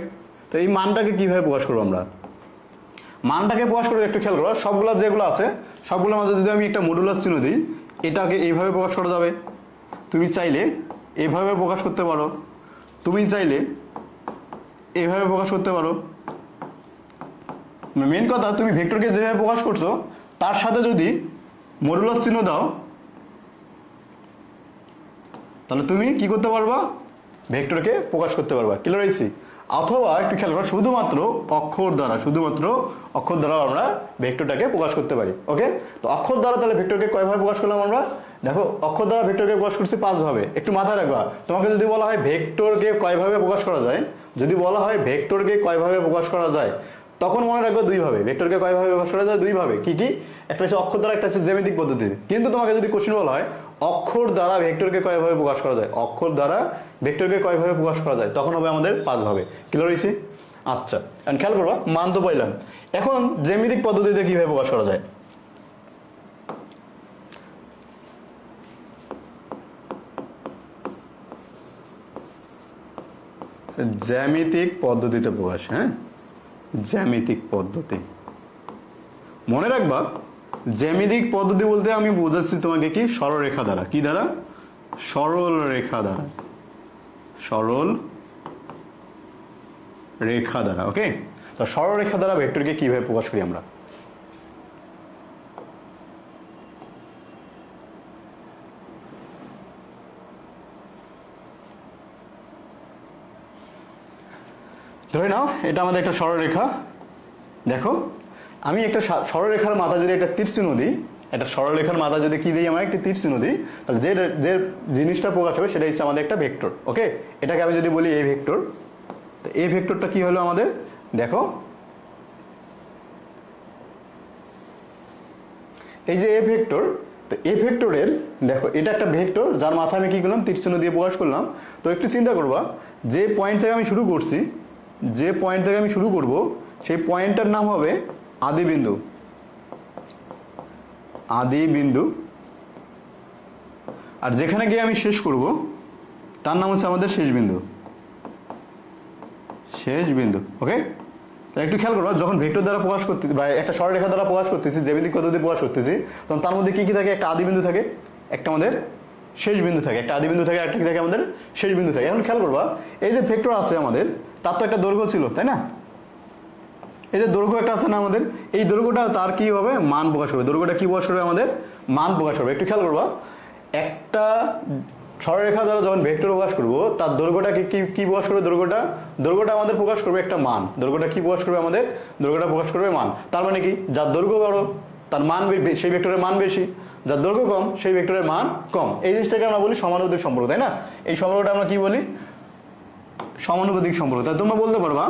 তো এই মানটাকে কিভাবে প্রকাশ করবো আমরা? মানটাকে প্রকাশ করবো একটু খেয়াল করো, সবগুলো যেগুলো আছে সবগুলোর মাঝে যদি আমি একটা মডুলাস চিহ্ন দিই, এটাকে এইভাবে প্রকাশ করা যাবে। তুমি চাইলে এইভাবে প্রকাশ করতে পারো, তুমি চাইলে এইভাবে প্রকাশ করতে পারো। মেন কথা, তুমি ভেক্টরকে যেভাবে প্রকাশ করছো তার সাথে যদি মডুলাস চিহ্ন দাও তাহলে তুমি কি করতে পারবা, ভেক্টরকে প্রকাশ করতে পারবা। ক্লিয়ার হয়েছি? অথবা একটু খেয়াল করো, শুধুমাত্র অক্ষর দ্বারা আমরা ভেক্টরটাকে প্রকাশ করতে পারি। ওকে, তো অক্ষর দ্বারা তাহলে ভেক্টরকে কয়ভাবে প্রকাশ করলাম আমরা? দেখো, অক্ষর দ্বারা ভেক্টরকে প্রকাশ করছি 5 ভাবে। একটু মাথায় রাখবা, তোমাকে যদি বলা হয় ভেক্টরকে কয়ভাবে প্রকাশ করা যায়, যদি বলা হয় ভেক্টরকে কয়ভাবে প্রকাশ করা যায়, তখন মনে রাখবে 2 ভাবে। ভেক্টরকে কয়ভাবে প্রকাশ করা যায়? 2 ভাবে। কি কি? একটা হচ্ছে অক্ষর দ্বারা, একটা হচ্ছে জ্যামিতিক পদ্ধতিতে। কিন্তু তোমাকে যদি কোশ্চেন বলা হয় অক্ষর দ্বারা ভেক্টরকে কয়ভাবে প্রকাশ করা যায়, অক্ষর দ্বারা ভেক্টরকে কয়ভাবে প্রকাশ করা যায়, তখন হবে আমাদের 5 ভাবে। ক্লিয়ার হয়েছে? আচ্ছা, এখন খেয়াল করবা, মান তো পাইলাম। এখন জ্যামিতিক পদ্ধতিতে কিভাবে প্রকাশ করা যায়? জ্যামিতিক পদ্ধতিতে প্রকাশ। হ্যাঁ, জ্যামিতিক পদ্ধতি মনে রাখবা। জ্যামিতিক পদ্ধতি বলতে আমি বোঝাচ্ছি তোমাকে কি, সরলরেখা দ্বারা। কি দ্বারা? সরল রেখা দ্বারা। সরল রেখা দ্বারা। ওকে, তো সরল রেখা দ্বারা ভেক্টরকে কিভাবে প্রকাশ করি আমরা? ধরে নাও এটা আমাদের একটা সরলরেখা। দেখো, আমি একটা সরলরেখার মাথা যদি একটা তীর চিহ্ন দিই, একটা সরলরেখার মাথা যদি কি দিই, আমরা একটা তীর চিহ্ন দিই, তাহলে যে যে জিনিসটা প্রকাশ হবে সেটা হচ্ছে আমাদের একটা ভেক্টর। ওকে, এটাকে আমি যদি বলি এই ভেক্টর, তো এই ভেক্টরটা কি হলো আমাদের? দেখো, এই যে এ ভেক্টর, তো এ ভেক্টরের দেখো এটা একটা ভেক্টর যার মাথা আমি কি করলাম, তীর চিহ্ন দিয়ে প্রকাশ করলাম। তো একটু চিন্তা করবা, যে পয়েন্ট থেকে আমি শুরু করছি, যে পয়েন্ট থেকে আমি শুরু করব, সেই পয়েন্টটার নাম হবে আদি বিন্দু। আদি বিন্দু। আর যেখানে গিয়ে আমি শেষ করব তার নাম হচ্ছে আমাদের শেষ বিন্দু। শেষ বিন্দু। ওকে, একটু খেয়াল করো, যখন ভেক্টর দ্বারা প্রকাশ করতেছি বা একটা সরলরেখা দ্বারা প্রকাশ করতেছি, জ্যামিতিক পদ্ধতি প্রকাশ করতেছি, তখন তার মধ্যে কি কি থাকে? একটা আদি বিন্দু থাকে, একটা আমাদের শেষ বিন্দু থাকে। একটা আদি বিন্দু থাকে, একটা কি থাকে? আমাদের শেষ বিন্দু থাকে। এখন খেয়াল করবা, এই যে ভেক্টর আছে আমাদের, তার তো একটা দৈর্ঘ্য ছিল, তাই না? এই যে দৈর্ঘ্য একটা আছে না আমাদের, এই দৈর্ঘ্যটা তার কি হবে? মান প্রকাশ করবে। দৈর্ঘ্যটা কি প্রকাশ করবে? আমাদের মান প্রকাশ করবে। একটু খেয়াল করবা, একটা সরলরেখা দ্বারা যখন ভেক্টর প্রকাশ করব, তার দৈর্ঘ্যটা কি প্রকাশ করবে? দৈর্ঘ্যটা আমাদের প্রকাশ করবে একটা মান। দৈর্ঘ্যটা কি প্রকাশ করবে? আমাদের দৈর্ঘ্যটা প্রকাশ করবে মান। তার মানে কি, যার দৈর্ঘ্য বড় তার মান, সেই ভেক্টরের মান বেশি, যার দৈর্ঘ্য কম সেই ভেক্টরের মান কম। এই জিনিসটাকে আমরা বলি সমানুপাতিক সম্পর্ক, তাই না? এই সম্পর্কটা আমরা কি বলি? সমানুপাতিক সম্পর্ক। তাই তোমরা বলতে পারবা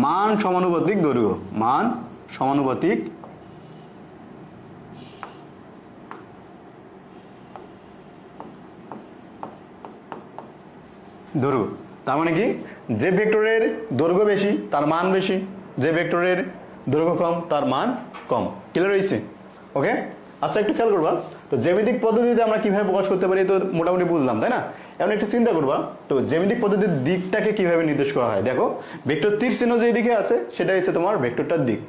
মান সমানুপাতিক দৈর্ঘ্য। মান সমানুপাতিক দৈর্ঘ্য। তার মানে কি, যে ভেক্টরের দৈর্ঘ্য বেশি তার মান বেশি, যে ভেক্টরের দৈর্ঘ্য কম তার মান কম। ক্লিয়ার হয়েছে? ওকে, আচ্ছা একটু খেয়াল করবা, তো জ্যামিতিক পদ্ধতিতে আমরা কিভাবে প্রকাশ করতে পারি তো মোটামুটি বুঝলাম, তাই না? এখন একটু চিন্তা করবা, তো জ্যামিতিক পদ্ধতির দিকটাকে কিভাবে নির্দেশ করা হয়। দেখো, ভেক্টর তীর চিহ্ন যে দিকে আছে সেটা হচ্ছে তোমার ভেক্টরটার দিক।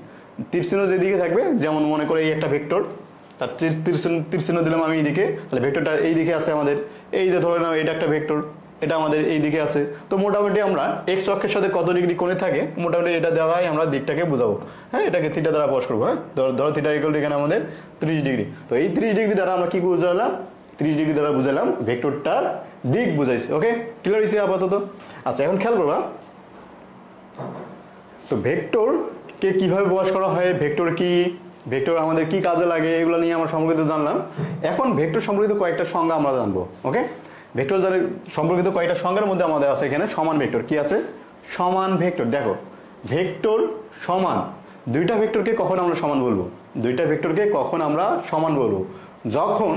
তীর চিহ্ন যে দিকে থাকবে, যেমন মনে করে এই একটা ভেক্টর, তার তীর চিহ্ন দিলাম আমি এইদিকে, তাহলে ভেক্টরটা এই দিকে আছে আমাদের। এই যে ধরে নাও এটা একটা ভেক্টর, এটা আমাদের এই দিকে আছে। তো মোটামুটি আমরা এক্স অক্ষের সাথে কত ডিগ্রি কোণে থাকে, মোটামুটি এটা দ্বারাই আমরা দিকটাকে বোঝাবো। হ্যাঁ, এটাকে থিটা দ্বারা প্রকাশ করবো। হ্যাঁ, ধরো থিটা ইকুয়াল এখানে আমাদের 30 ডিগ্রি। তো এই 30 ডিগ্রি দ্বারা আমরা কি বুঝালাম? 30 ডিগ্রি দ্বারা বুঝালাম ভেক্টরটার দিক বুঝাইছে। ওকে, ক্লিয়ার হয়েছে আপাতত? আচ্ছা, এখন খেয়াল করবা, তো ভেক্টরকে কিভাবে প্রকাশ করা হয়, ভেক্টর আমাদের কি কাজে লাগে, এগুলো নিয়ে আমরা সম্পর্কিত জানলাম। এখন ভেক্টর সম্পর্কিত কয়েকটা সংজ্ঞা আমরা জানবো। ওকে, ভেক্টর সম্পর্কিত কয়েকটা সংজ্ঞার মধ্যে আমাদের আছে এখানে সমান ভেক্টর। কি আছে? সমান ভেক্টর। দেখো, ভেক্টর সমান, দুইটা ভেক্টরকে কখন আমরা সমান বলবো? দুইটা ভেক্টরকে কখন আমরা সমান বলবো? যখন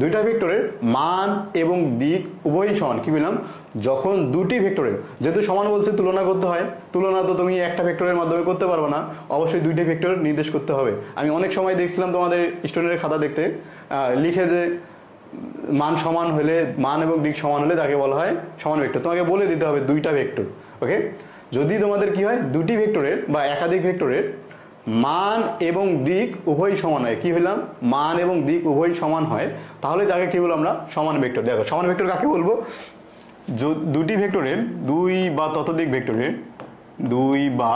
দুইটা ভেক্টরের মান এবং দিক উভয়ই সমান। কি বললাম? যখন দুটি ভেক্টরের, যেহেতু সমান বলছে তুলনা করতে হয়, তুলনা তো তুমি একটা ভেক্টরের মাধ্যমে করতে পারবে না, অবশ্যই দুইটি ভেক্টর নির্দেশ করতে হবে। আমি অনেক সময় দেখছিলাম তোমাদের স্টুডেন্টের খাতা দেখতে লিখে যে মান সমান হলে, মান এবং দিক সমান হলে তাকে বলা হয় সমান ভেক্টর। তোমাকে বলে দিতে হবে দুইটা ভেক্টর। ওকে, যদি তোমাদের কি হয়, দুটি ভেক্টরের বা একাধিক ভেক্টরের মান এবং দিক উভয় সমান হয়, কি হইলাম? মান এবং দিক উভয় সমান হয়, তাহলে তাকে কি বলবো আমরা? সমান ভেক্টর। দেখো, সমান ভেক্টর কাকে বলবো? দুটি ভেক্টরের দুই বা ততোধিক ভেক্টরের দুই বা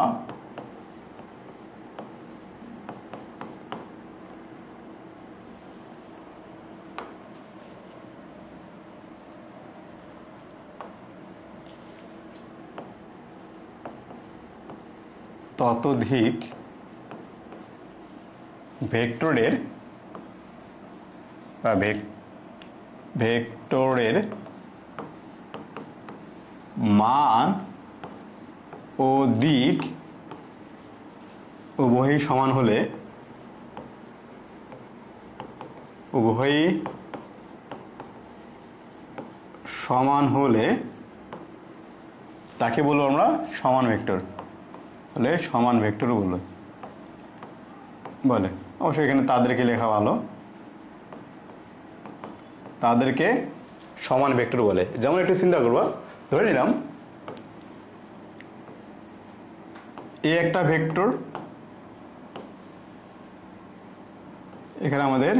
ততোধিক ভেক্টরের বা ভেক্টরের মান ও দিক উভয়ই সমান হলে তাকে বলবো আমরা সমান ভেক্টর। তাহলে সমান ভেক্টর বলে অবশ্যই এখানে তাদেরকে লেখা ভালো, তাদেরকে সমান ভেক্টর বলে। যেমন একটু চিন্তা করবা, ধরে নিলাম এ একটা ভেক্টর, এখানে আমাদের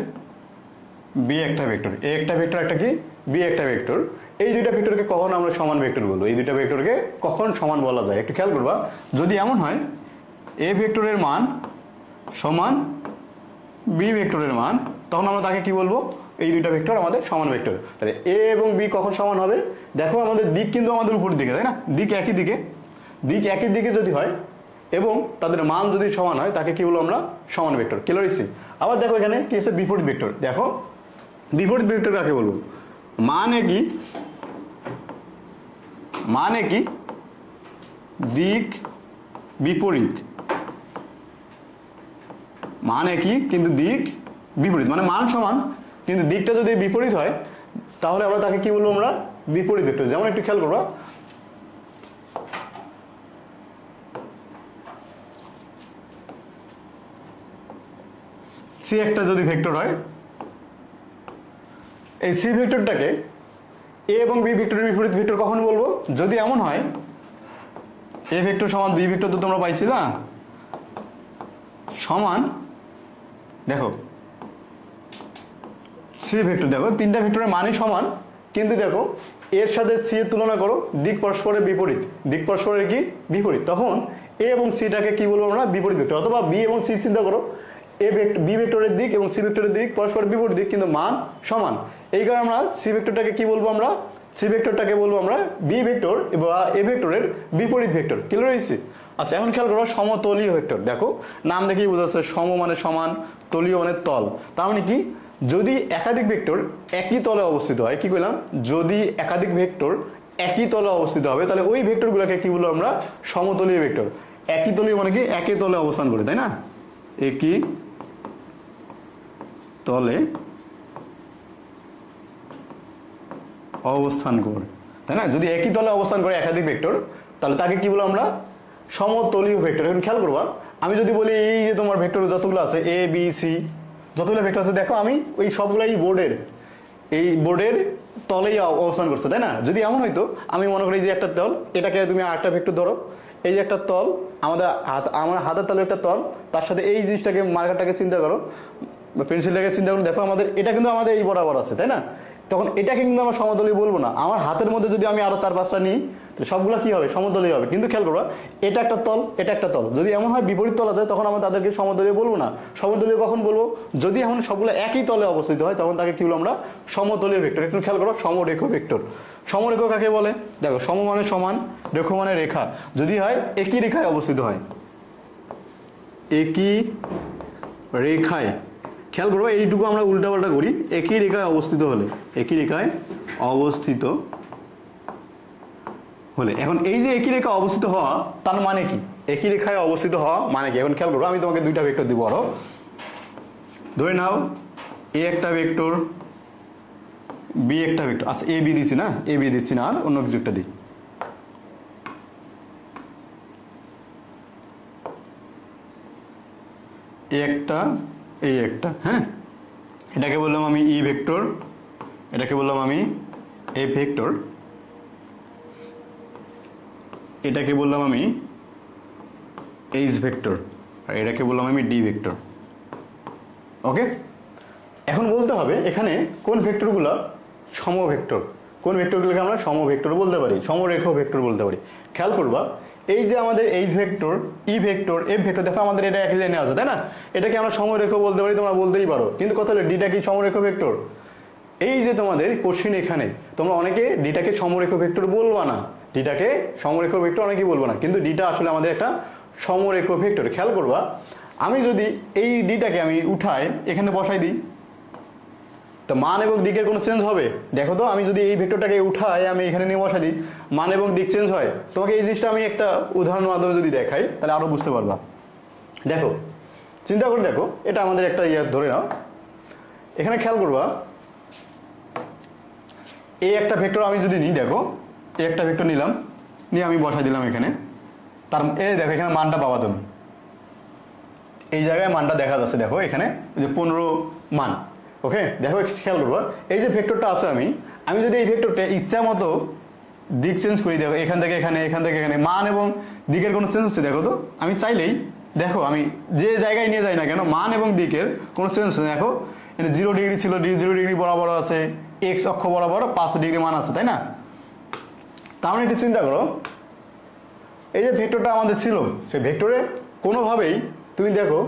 বি একটা ভেক্টর, এ একটা ভেক্টর একটা কি বি একটা ভেক্টর। এই দুইটা ভেক্টরকে কখন আমরা সমান ভেক্টর বলবো? এই দুইটা ভেক্টরকে কখন সমান বলা যায় একটু খেয়াল করবা। যদি এমন হয় এ ভেক্টরের মান সমান বি ভেক্টরের মান, তখন আমরা তাকে কি বলবো? এই দুইটা ভেক্টর আমাদের সমান ভেক্টর। তাহলে এ এবং বি কখন সমান হবে? দেখো আমাদের দিক কিন্তু আমাদের উপর দিকে, তাই না? দিক একই দিকে যদি হয় এবং তাদের মান যদি সমান হয় তাকে কি বলবো আমরা? সমান ভেক্টর। ক্লিয়ার হয়েছে? আবার দেখো এখানে কি আছে? বিপরীত ভেক্টর। দেখো বিপরীত ভেক্টর কাকে বলবো? মানে কি দিক বিপরীত, মানে কি কিন্তু দিক বিপরীত, মানে মান সমান কিন্তু দিকটা যদি বিপরীত হয় তাহলে আমরা তাকে কি বলবো? আমরা বিপরীত ভেক্টর। যেমন একটু খেয়াল করবা, সি একটা যদি ভেক্টর হয়, এই সি ভেক্টরটাকে এ এবং বি ভেক্টরের বিপরীত ভেক্টর কখন বলবো? যদি এমন হয় এ ভেক্টর সমান বি ভেক্টর, তো তোমরা পাইছি না সমান, দেখো সি ভেক্টর, দেখো তিনটা ভেক্টরের মানই সমান, কিন্তু দেখো এর সাথে সি এর তুলনা করো, দিক পরস্পরের বিপরীত, দিক পরস্পরের কি বিপরীত, তখন এ এবং সিটাকে কি বলবো আমরা? বিপরীত ভেক্টর। অথবা বি এবং সি চিন্তা করো, বি ভেক্টরের দিক এবং সি ভেক্টরের দিক পরস্পর বিপরীত দিক কিন্তু মান সমান, এই কারণে আমরা সি ভেক্টরটাকে কি বলবো? আমরা সি ভেক্টরটাকে বলবো আমরা বি ভেক্টর বা এ ভেক্টরের বিপরীত ভেক্টর। ক্লিয়ার হয়েছে? আচ্ছা, এখন খেয়াল করো সমতলীয় ভেক্টর। দেখো নাম দেখেই বোঝা যাচ্ছে, সম মানে সমান, তলীয় মানে তল। তার মানে কি? যদি একাধিক ভেক্টর একই তলে অবস্থিত হয়, কি কইলাম? যদি একাধিক ভেক্টর একই তলে অবস্থিত হবে তাহলে ওই ভেক্টরগুলোকে কি বলবো আমরা? সমতলীয় ভেক্টর। একই তলীয় মানে কি? একই তলে অবস্থান করে, তাই না? একই তলে অবস্থান করে, তাই না? যদি একই তলে অবস্থান করে একাধিক ভেক্টর তাহলে তাকে কি বলবো আমরা? সমতলীয় ভেক্টর। এখন খেয়াল করবা, আমি যদি বলি এই যে তোমার ভেক্টর যতগুলো আছে এ বি সি, যতগুলো ভেক্টর আছে, দেখো আমি ওই সবগুলো এই বোর্ডের তলেই অবস্থান করছে, তাই না? যদি এমন হইতো, আমি মনে করি যে একটা তল, এটাকে তুমি আরেকটা ভেক্টর ধরো, এই যে একটা তল, আমার হাতের তলে একটা তল, তার সাথে এই জিনিসটাকে মার্কারটাকে চিন্তা করো, পেন্সিলটাকে চিন্তা করো, দেখো আমাদের এটা কিন্তু আমাদের এই বরাবর আছে, তাই না? তখন এটাকে কিন্তু আমরা সমতলীয় বলবো না। আমার হাতের মধ্যে যদি আমি আরো 4-5টা নিই তাহলে সবগুলো কি হবে? সমতলীয় হবে। কিন্তু খেয়াল করবা, এটা একটা তল, এটা একটা তল, যদি এমন হয় বিপরীত তল আছে তখন আমরা তাদেরকে সমতলীয় বলবো না। সমতলীয় কখন বলবো? যদি এখন সবগুলো একই তলে অবস্থিত হয় তখন তাকে কি বলবো আমরা? সমতলীয় ভেক্টর। একটু খেয়াল করো, সমরেখ ভেক্টর। সমরেখ কাকে বলে? দেখো সম মানে সমান, রেখ মানে রেখা, যদি হয় একই রেখায় অবস্থিত হয়, একই রেখায়, খেয়াল করবো এইটুকু আমরা উল্টাপাল্টা করি, একই রেখায় অবস্থিত হলে, একই রেখায় অবস্থিত হলে। এখন এই যে একই রেখা অবস্থিত হওয়া তার মানে কি? একই রেখায় অবস্থিত হওয়া মানে কি? এখন খেয়াল করবো, আমি তোমাকে দুইটা ভেক্টর দিব আরো। ধরে নাও এ একটা ভেক্টর, বি একটা ভেক্টর। আচ্ছা, এ বি দিচ্ছি না, এ বি দিচ্ছি না, আর অন্য কিছু একটা দিই। একটা এই একটা, হ্যাঁ, এটাকে বললাম আমি ই ভেক্টর, এটাকে বললাম আমি এ ভেক্টর, এটাকে বললাম আমি এইচ ভেক্টর, আর এটাকে বললাম আমি ডি ভেক্টর। ওকে, এখন বলতে হবে এখানে কোন ভেক্টরগুলো সমভেক্টর। কোন ভেক্টরগুলোকে আমরা সমভেক্টর বলতে পারি, সমরেখ ভেক্টর বলতে পারি। খেয়াল করবা এই যে আমাদের H vector, E vector, F vector, দেখো আমাদের এটা একই লাইনে আছে, তাই না? এটাকে আমরা সমরেখ বলতে পারি, তোমরা বলতেই পারো। কিন্তু কথা হলো ডিটা কি সমরেখ ভেক্টর? এই যে তোমাদের কোশ্চেন এখানে তোমরা অনেকে ডিটাকে সমরেখ ভেক্টর বলবা না, ডিটাকে সমরেখ ভেক্টর অনেকেই বলবো না, কিন্তু ডিটা আসলে আমাদের একটা সমরেখ ভেক্টর। খেয়াল করবা আমি যদি এই ডিটাকে আমি উঠাই এখানে বসাই দিই, তো মান এবং দিকের কোনো চেঞ্জ হবে? দেখো তো আমি যদি এই ভেক্টরটাকে উঠাই আমি এখানে নিয়ে বসাই দিই, মান এবং দিক চেঞ্জ হয়? তোমাকে এই জিনিসটা আমি একটা উদাহরণের মাধ্যমে যদি দেখাই তাহলে আরো বুঝতে পারবা। দেখো চিন্তা করে দেখো, এটা আমাদের একটা ধরে নাও, এখানে খেয়াল করবা এই একটা ভেক্টর আমি যদি নিই, দেখো এই একটা ভেক্টর নিলাম, নিয়ে আমি বসাই দিলাম এখানে, তার এই দেখো এখানে মানটা পাবা তুমি, এই জায়গায় মানটা দেখা যাচ্ছে, দেখো এখানে যে 15 মান। ওকে, দেখো খেয়াল করবো এই যে ভেক্টরটা আছে, আমি যদি এই ভেক্টরটা ইচ্ছা মতো দিক চেঞ্জ করি, দেখো এখান থেকে এখানে, এখান থেকে এখানে, মান এবং দিকের কোনো চেঞ্জ হচ্ছে? দেখো তো আমি চাইলেই, দেখো আমি যে জায়গায় নিয়ে যাই না কেন মান এবং দিকের কোনো চেঞ্জ হচ্ছে। দেখো 0 ডিগ্রি ছিল, 0 ডিগ্রি বরাবর আছে, এক্স অক্ষ বরাবর 5 ডিগ্রি মান আছে, তাই না? তার মানে একটু চিন্তা করো এই যে ভেক্টরটা আমাদের ছিল, সেই ভেক্টরে কোনোভাবেই তুমি দেখো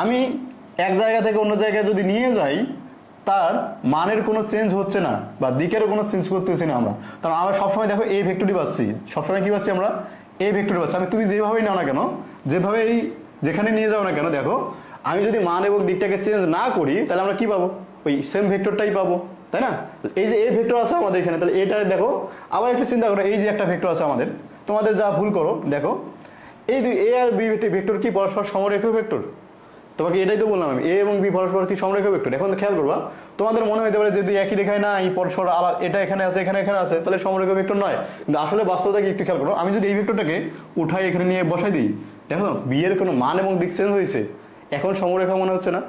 আমি এক জায়গা থেকে অন্য জায়গায় যদি নিয়ে যাই তার মানের কোনো চেঞ্জ হচ্ছে না, বা দিকেরও কোনো চেঞ্জ করতেছি না আমরা। কারণ আমরা সবসময় দেখো এই ভেক্টরটি পাচ্ছি, সবসময় কি পাচ্ছি আমরা? এই ভেক্টরটি পাচ্ছি। আমি তুমি যেভাবেই নাও না কেন, যেভাবে এই যেখানে নিয়ে যাও না কেন, দেখো আমি যদি মান এবং দিকটাকে চেঞ্জ না করি তাহলে আমরা কি পাবো? ওই সেম ভেক্টরটাই পাবো, তাই না? এই যে এ ভেক্টর আছে আমাদের এখানে, তাহলে এটা দেখো আবার একটু চিন্তা করো, এই যে একটা ভেক্টর আছে আমাদের, তোমাদের যা ভুল করো দেখো এই দুই এ আর বি ভেক্টর কি পরস্পর সমরেখ ভেক্টর? তোমাকে এটাই তো বললাম আমি, এ এবং বি পরস্পর কি সমরেখ ভেক্টর? এখন খেয়াল করবা তোমাদের মনে হতে পারে যদি একই রেখায় না এই পরস্পর আলাদা, এটা এখানে আছে এখানে এখানে আছে, তাহলে সমরেখ ভেক্টর নয়। কিন্তু আসলে বাস্তবতা কি একটু খেয়াল করো, আমি যদি এই ভেক্টরটাকে উঠাই এখানে নিয়ে বসাই দিই, দেখো বি এর কোনো মান এবং দিক চেঞ্জ হয়েছে, এখন সমরেখা মনে হচ্ছে না,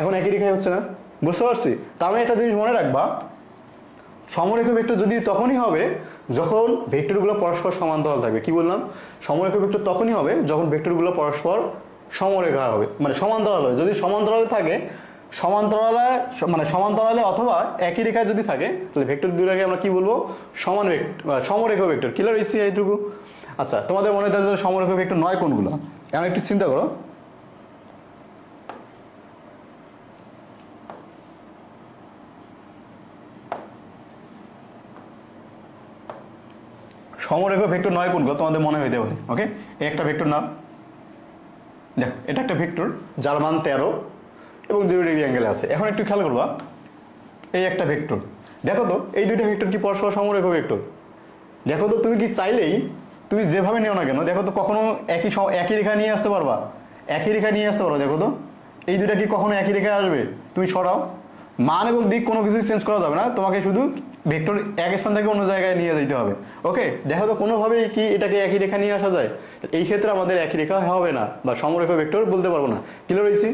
এখন একই রেখায় হচ্ছে না, বুঝতে পারছি? তার মানে একটা জিনিস মনে রাখবা, সমরেখ ভেক্টর যদি তখনই হবে যখন ভেক্টরগুলো পরস্পর সমান্তরাল থাকবে। কি বললাম? সমরেখ ভেক্টর তখনই হবে যখন ভেক্টরগুলো পরস্পর সমরেখা হবে, মানে সমান্তরাল হবে। যদি সমান্তরালে থাকে, সমান্তরালে অথবা একই রেখায় যদি থাকে, তাহলে ভেক্টর দুইটাকে আমরা কি বলবো? সমান ভেক্টর, সমরেখ ভেক্টর। ক্লিয়ার হয়েছে এইটুকু? আচ্ছা, তোমাদের মনে হয় সমরেখ ভেক্টর নয় কোনগুলো, এমন একটু চিন্তা করো। সমরেখ ভেক্টর নয় কোনগুলো তোমাদের মনে হইতে পারে। ওকে, একটা ভেক্টর নাম, দেখ এটা একটা ভেক্টর যার মান 13 এবং 0 ডিগ্রি অ্যাঙ্গেলে আছে। এখন একটু খেয়াল করবা এই একটা ভেক্টর, দেখো তো এই দুইটা ভেক্টর কি পরস্পর সমরেখ ভেক্টর? দেখো তো তুমি কি চাইলেই তুমি যেভাবে নিও না কেন, দেখো তো কখনো একই রেখা নিয়ে আসতে পারবা? একই রেখা নিয়ে আসতে পারো? দেখো তো এই দুইটা কি কখনো একই রেখায় আসবে? তুমি সরাও, মান এবং দিক কোনো কিছু চেঞ্জ করা যাবে না, তোমাকে শুধু ভেক্টর এক স্থান থেকে অন্য জায়গায় নিয়ে যেতে হবে। ওকে, দেখো তো কোনোভাবেই কি এটাকে একই রেখা নিয়ে আসা যায়? এই ক্ষেত্রে আমাদের একই রেখা হবে না, বা সমরেখ ভেক্টর বলতে পারবো না। ক্লিয়ার হয়েছি?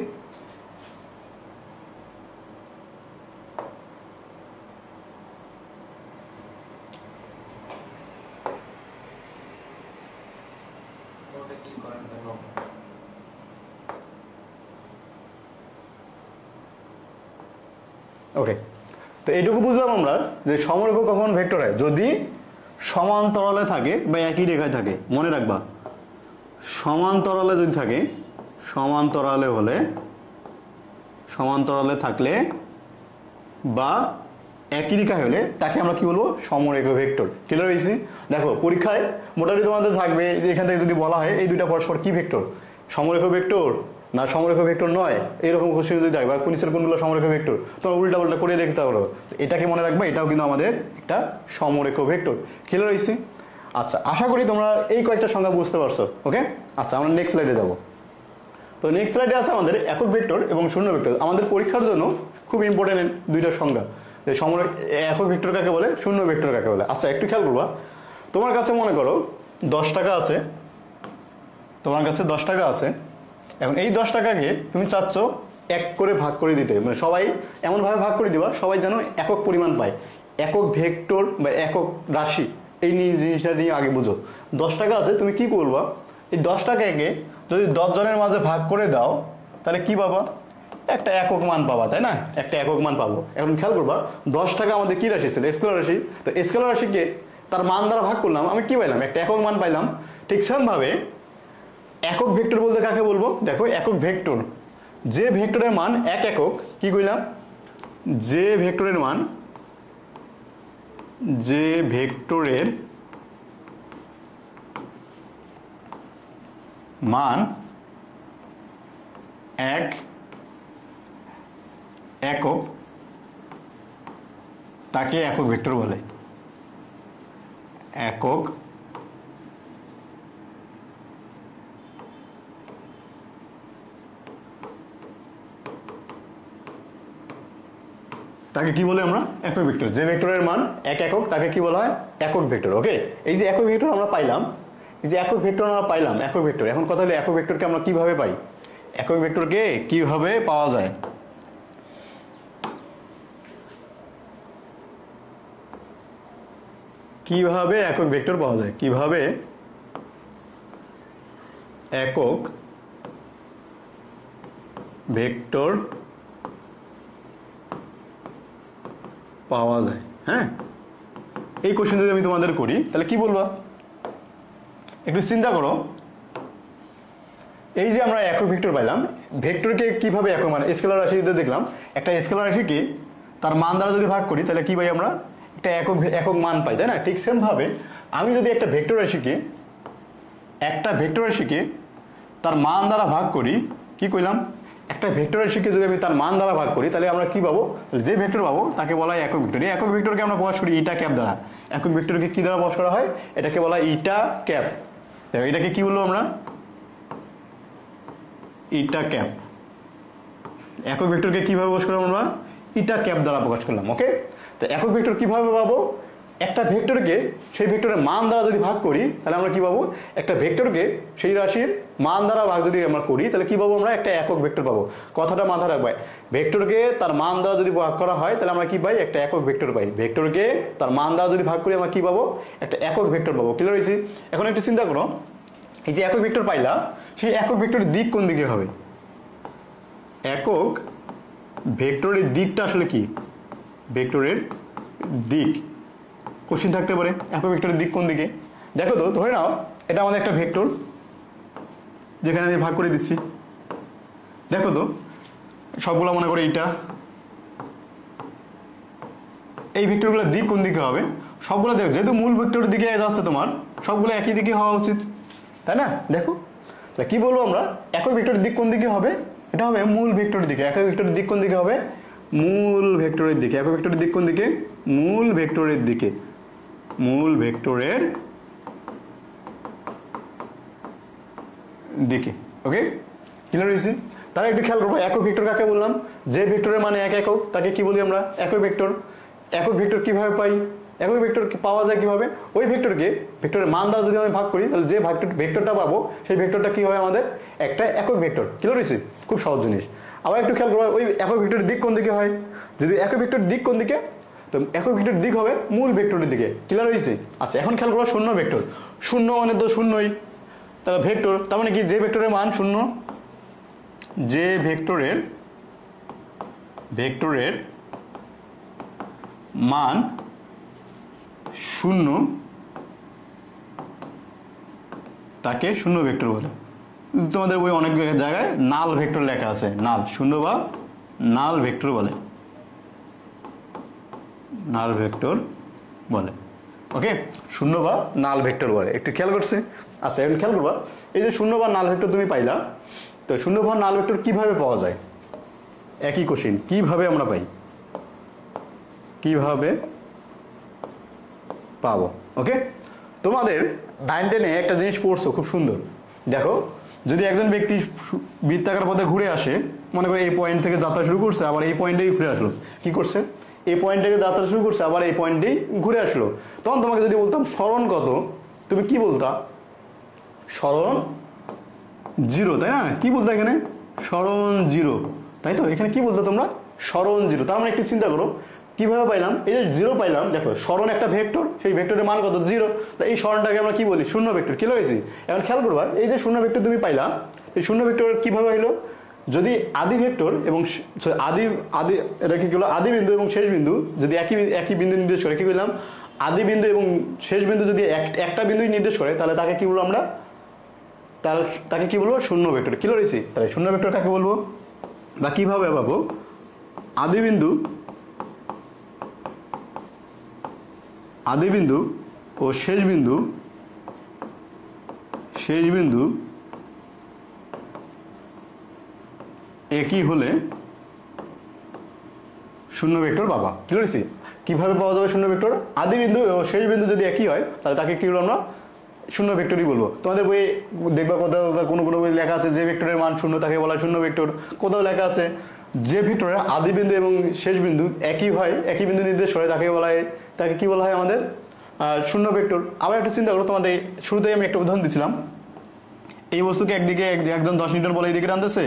ওকে, তো এইটুকু বুঝলাম আমরা যে সমরেখ কখন ভেক্টর হয়? যদি সমান্তরালে থাকে বা একই রেখায় থাকে। মনে রাখবা সমান্তরালে যদি থাকে, সমান্তরালে থাকলে বা একই রেখা হলে তাকে আমরা কি বলবো? সমরেখ ভেক্টর। ক্লিয়ার হয়েছি? দেখো পরীক্ষায় মোটামুটি তোমাদের থাকবে এখান থেকে যদি বলা হয় এই দুইটা পরস্পর কি ভেক্টর, সমরেখ ভেক্টর না সমরেখ ভেক্টর নয়, এরকম কোশ্চেন যদি থাকবে নিচের কোনগুলো সমরেখ ভেক্টর, তোমরা উল্টা পাল্টা করে দেখতে পারো। এটাকে মনে রাখবে, এটাও কিন্তু আমাদের একটা সমরেখ ভেক্টর। ক্লিয়ার হয়েছি? আচ্ছা, আশা করি তোমরা এই কয়েকটা সংজ্ঞা বুঝতে পারছো। ওকে, আচ্ছা আমরা নেক্সট স্লাইডে যাব। তো নেক্সট স্লাইডে আছে আমাদের একক ভেক্টর এবং শূন্য ভেক্টর। আমাদের পরীক্ষার জন্য খুব ইম্পর্টেন্ট দুইটা সংজ্ঞা, যে সমরেখ একক ভেক্টর কাকে বলে, শূন্য ভেক্টর কাকে বলে। আচ্ছা একটু খেয়াল করবা, তোমার কাছে মনে করো 10 টাকা আছে, তোমার কাছে 10 টাকা আছে। এখন এই 10 টাকাকে তুমি চাচ্ছ এক করে ভাগ করে দিতে, মানে সবাই এমনভাবে ভাগ করে দিবা সবাই যেন একক পরিমাণ পায়, একক ভেক্টর বা একক রাশি। এই জিনিসটা নিয়ে আগে বুঝো। 10 টাকা আছে, তুমি কি করবা? এই 10 টাকাকে যদি 10 জনের মাঝে ভাগ করে দাও তাহলে কি পাবা? একটা একক মান পাবা, তাই না? একটা একক মান পাবো। এখন খেয়াল করবা 10 টাকা আমাদের কি রাশি ছিল? স্কেলার রাশি। তো স্কেলার রাশিকে তার মান দ্বারা ভাগ করলাম, আমি কি পাইলাম? একটা একক মান পাইলাম। ঠিক সেমভাবে একক ভেক্টর বলতে কাকে বলবো? দেখো একক ভেক্টর, যে ভেক্টরের মান এক একক, কি কইলাম? যে ভেক্টরের মান, যে ভেক্টরের মান এক একক তাকে একক ভেক্টর বলে। একক তাকে কি বলে আমরা? একক ভেক্টর। যে ভেক্টরের মান এক একক তাকে কি বলা হয়? একক ভেক্টর। ওকে, এই যে একক ভেক্টর আমরা পাইলাম, এই যে একক ভেক্টর আমরা পাইলাম, একক ভেক্টর। এখন কথা হলো একক ভেক্টরকে আমরা কিভাবে পাই? একক ভেক্টরকে কিভাবে পাওয়া যায়? কিভাবে একক ভেক্টর পাওয়া যায়? কিভাবে একক ভেক্টর পাওয়া যায়? হ্যাঁ, এই কোশ্চেন যদি আমি তোমাদের করি তাহলে কি বলবা? একটু চিন্তা করো। এই যে আমরা একক ভেক্টর পাইলাম, ভেক্টরকে কিভাবে একক, মানে স্কেলার রাশিতে দেখলাম একটা স্কেলার রাশিকে তার মান দ্বারা যদি ভাগ করি তাহলে কি পাই আমরা? একটা একক মান পাই, তাই না? ঠিক সেম ভাবে আমি যদি একটা ভেক্টর রাশিকে তার মান দ্বারা ভাগ করি, কি কইলাম? একটা ভেক্টর রাশিকে যদি আমি তার মান দ্বারা ভাগ করি তাহলে আমরা কি পাবো? যে ভেক্টর পাবো তাকে বলা হয় একক ভেক্টর। এই একক ভেক্টরকে আমরা প্রকাশ করি ইটা ক্যাপ দ্বারা। একক ভেক্টরকে কি দ্বারা প্রকাশ করা হয়? এটাকে বলা হয় ইটা ক্যাপ। এটাকে কি বলবো আমরা? ইটা ক্যাপ। একক ভেক্টরকে কিভাবে প্রকাশ করলাম আমরা? ইটা ক্যাপ দ্বারা প্রকাশ করলাম। ওকে, তো একক ভেক্টর কিভাবে পাবো? একটা ভেক্টরকে সেই ভেক্টরের মান দ্বারা যদি ভাগ করি তাহলে আমরা কি পাবো? একটা ভেক্টরকে সেই রাশির মান দ্বারা ভাগ যদি আমরা করি তাহলে কি পাবো? আমরা একটা একক ভেক্টর পাবো। কথাটা মাথায় রাখবে, ভেক্টরকে তার মান দ্বারা যদি ভাগ করা হয় তাহলে আমরা কি পাই? একটা একক ভেক্টর পাই। ভেক্টরকে তার মান দ্বারা যদি ভাগ করি আমরা কি পাবো? একটা একক ভেক্টর পাবো। ক্লিয়ার হয়েছে? এখন একটু চিন্তা করো, এই যে একক ভেক্টর পাইলা, সেই একক ভেক্টরের দিক কোন দিকে হবে? একক ভেক্টরের দিকটা আসলে কি? ভেক্টরের দিক কোশ্চেন থাকতে পারে, একক ভেক্টরের দিক কোন দিকে? দেখো তো, ধরে নাও এটা আমাদের একটা ভেক্টর, যেখানে আমি ভাগ করে দিচ্ছি। দেখো তো, সবগুলো মনে করে এইটা, এই ভেক্টরগুলোর দিক কোন দিকে হবে? সবগুলো দেখো, যেহেতু মূল ভেক্টরের দিকে যাচ্ছে তোমার, সবগুলো একই দিকে হওয়া উচিত, তাই না? দেখো তাহলে কি বলবো আমরা? একক ভেক্টরের দিক কোন দিকে হবে? এটা হবে মূল ভেক্টরের দিকে। একক ভেক্টরের দিক কোন দিকে হবে? মূল ভেক্টরের দিকে। একক ভেক্টরের দিক কোন দিকে? মূল ভেক্টরের দিকে। মূল ভেক্টরের দিকে। ওকে, ক্লিয়ার হয়েছে? তাহলে একটু খেয়াল করবো, একক ভেক্টর কাকে বললাম? যে ভেক্টরের মানে এক একক তাকে কি বলি আমরা? একক ভেক্টর। একক ভেক্টর কিভাবে পাই? একক ভেক্টর পাওয়া যায় কিভাবে? ওই ভেক্টরকে ভেক্টরের মান দ্বারা যদি আমি ভাগ করি তাহলে যে ভেক্টরটা পাবো সেই ভেক্টরটা কি হবে? আমাদের একটা একক ভেক্টর। ক্লিয়ার হয়েছে? খুব সহজ জিনিস। আবার একটু খেয়াল করবো, ওই একক ভেক্টরের দিক কোন দিকে হয়? যদি একক ভেক্টরের দিক কোন দিকে, তো একক ভেক্টরের দিক হবে মূল ভেক্টরের দিকে। ক্লিয়ার হয়েছে? আচ্ছা, এখন খেয়াল করবো শূন্য ভেক্টর। শূন্য মানে তো শূন্যই, তাহলে ভেক্টর, তার মানে কি? যে ভেক্টরের মান শূন্য, যে ভেক্টরের মান শূন্য তাকে শূন্য ভেক্টর বলে। তোমাদের বই অনেক জায়গায় নাল ভেক্টর লেখা আছে, নাল, শূন্য বা নাল ভেক্টর বলে, নাল ভেক্টর বলে। ওকে, শূন্য বা নাল ভেক্টর বলে। একটু খেয়াল করছে? আচ্ছা, এখন খেয়াল করবা, এই যে শূন্য বা নাল ভেক্টর তুমি পাইলা, তো শূন্য বা নাল ভেক্টর কিভাবে পাওয়া যায়? একই কোশ্চেন, কিভাবে আমরা পাই? কিভাবে পাবো? ওকে, তোমাদের 9-10-এ একটা জিনিস পড়ছো খুব সুন্দর। দেখো, যদি একজন ব্যক্তি বৃত্তাকার পথে ঘুরে আসে, মনে করো এই পয়েন্ট থেকে যাত্রা শুরু করছে, আবার এই পয়েন্টেই ঘুরে আসলো, কি করছে? এই পয়েন্ট থেকে যাত্রা শুরু করছে, আবার এই পয়েন্টেই ঘুরে আসলো। তখন তোমাকে যদি বলতাম সরণ কত, তুমি কি বলতা? সরণ 0, তাই না? কি বলতো এখানে? সরণ 0, তাই তো? এখানে কি বলতো তোমরা? সরণ 0। তার মানে একটু চিন্তা করো, কিভাবে পাইলাম? এই যে 0 পাইলাম, দেখো সরণ একটা ভেক্টর, সেই ভেক্টরের মান কত? 0। এই সরণটাকে আমরা কি বলি? শূন্য ভেক্টর। কি হয়েছে? এখন খেয়াল করবা, এই যে শূন্য ভেক্টর তুমি পাইলা, এই শূন্য ভেক্টর কিভাবে হইলো? যদি আদি ভেক্টর এবং আদি আদি এটা কি হলো, আদি বিন্দু এবং শেষ বিন্দু যদি একই বিন্দু নির্দেশ করে, কি বললাম, আদি বিন্দু এবং শেষ বিন্দু যদি একটা বিন্দুই নির্দেশ করে, তাহলে তাকে কি বলবো আমরা, তাকে কি বলবো, শূন্য ভেক্টর। কি রয়েছে তাহলে শূন্য ভেক্টর কাকে বলবো, বা কিভাবে পাবো, আদি বিন্দু ও শেষ বিন্দু একই হলে শূন্য ভেক্টর পাবা। কি বলেছি, কিভাবে পাওয়া যাবে শূন্য ভেক্টর, আদি বিন্দু ও শেষ বিন্দু যদি একই হয় তাহলে তাকে কি বলবো আমরা, শূন্য ভেক্টরই বলবো। তোমাদের বইয়ে দেখবা কোথাও কোনো বই লেখা আছে যে ভেক্টরের মান শূন্য তাকে বলা হয় শূন্য ভেক্টর, কোথাও লেখা আছে যে ভেক্টরের আদি বিন্দু এবং শেষ বিন্দু একই হয়, একই বিন্দু নির্দেশ করে, তাকে বলা হয়, তাকে কি বলা হয় আমাদের শূন্য ভেক্টর। আবার একটু চিন্তা করো, তোমাদের শুরুতেই আমি একটা উদাহরণ দিছিলাম, এই বস্তুকে একদিকে একজন 10 নিউটন বলে এইদিকে টানতেছে,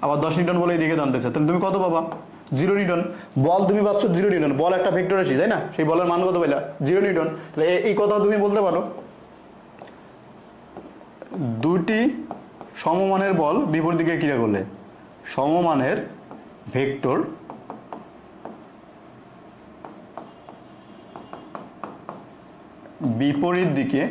আবার 10 নিউটন বলে এইদিকে টানতেছে, তাহলে তুমি কত পাবা, 0 নিউটন। বল তুমি পাচ্ছ 0 নিউটন, বল একটা ভেক্টর আছে তাই না, সেই বলের মান কত পাইলা, 0 নিউটন। তাহলে এই কথা তুমি বলতে পারো, দুটি সমমানের বল বিপরীত দিকে ক্রিয়া করলে, সমমানের ভেক্টর বিপরীত দিকে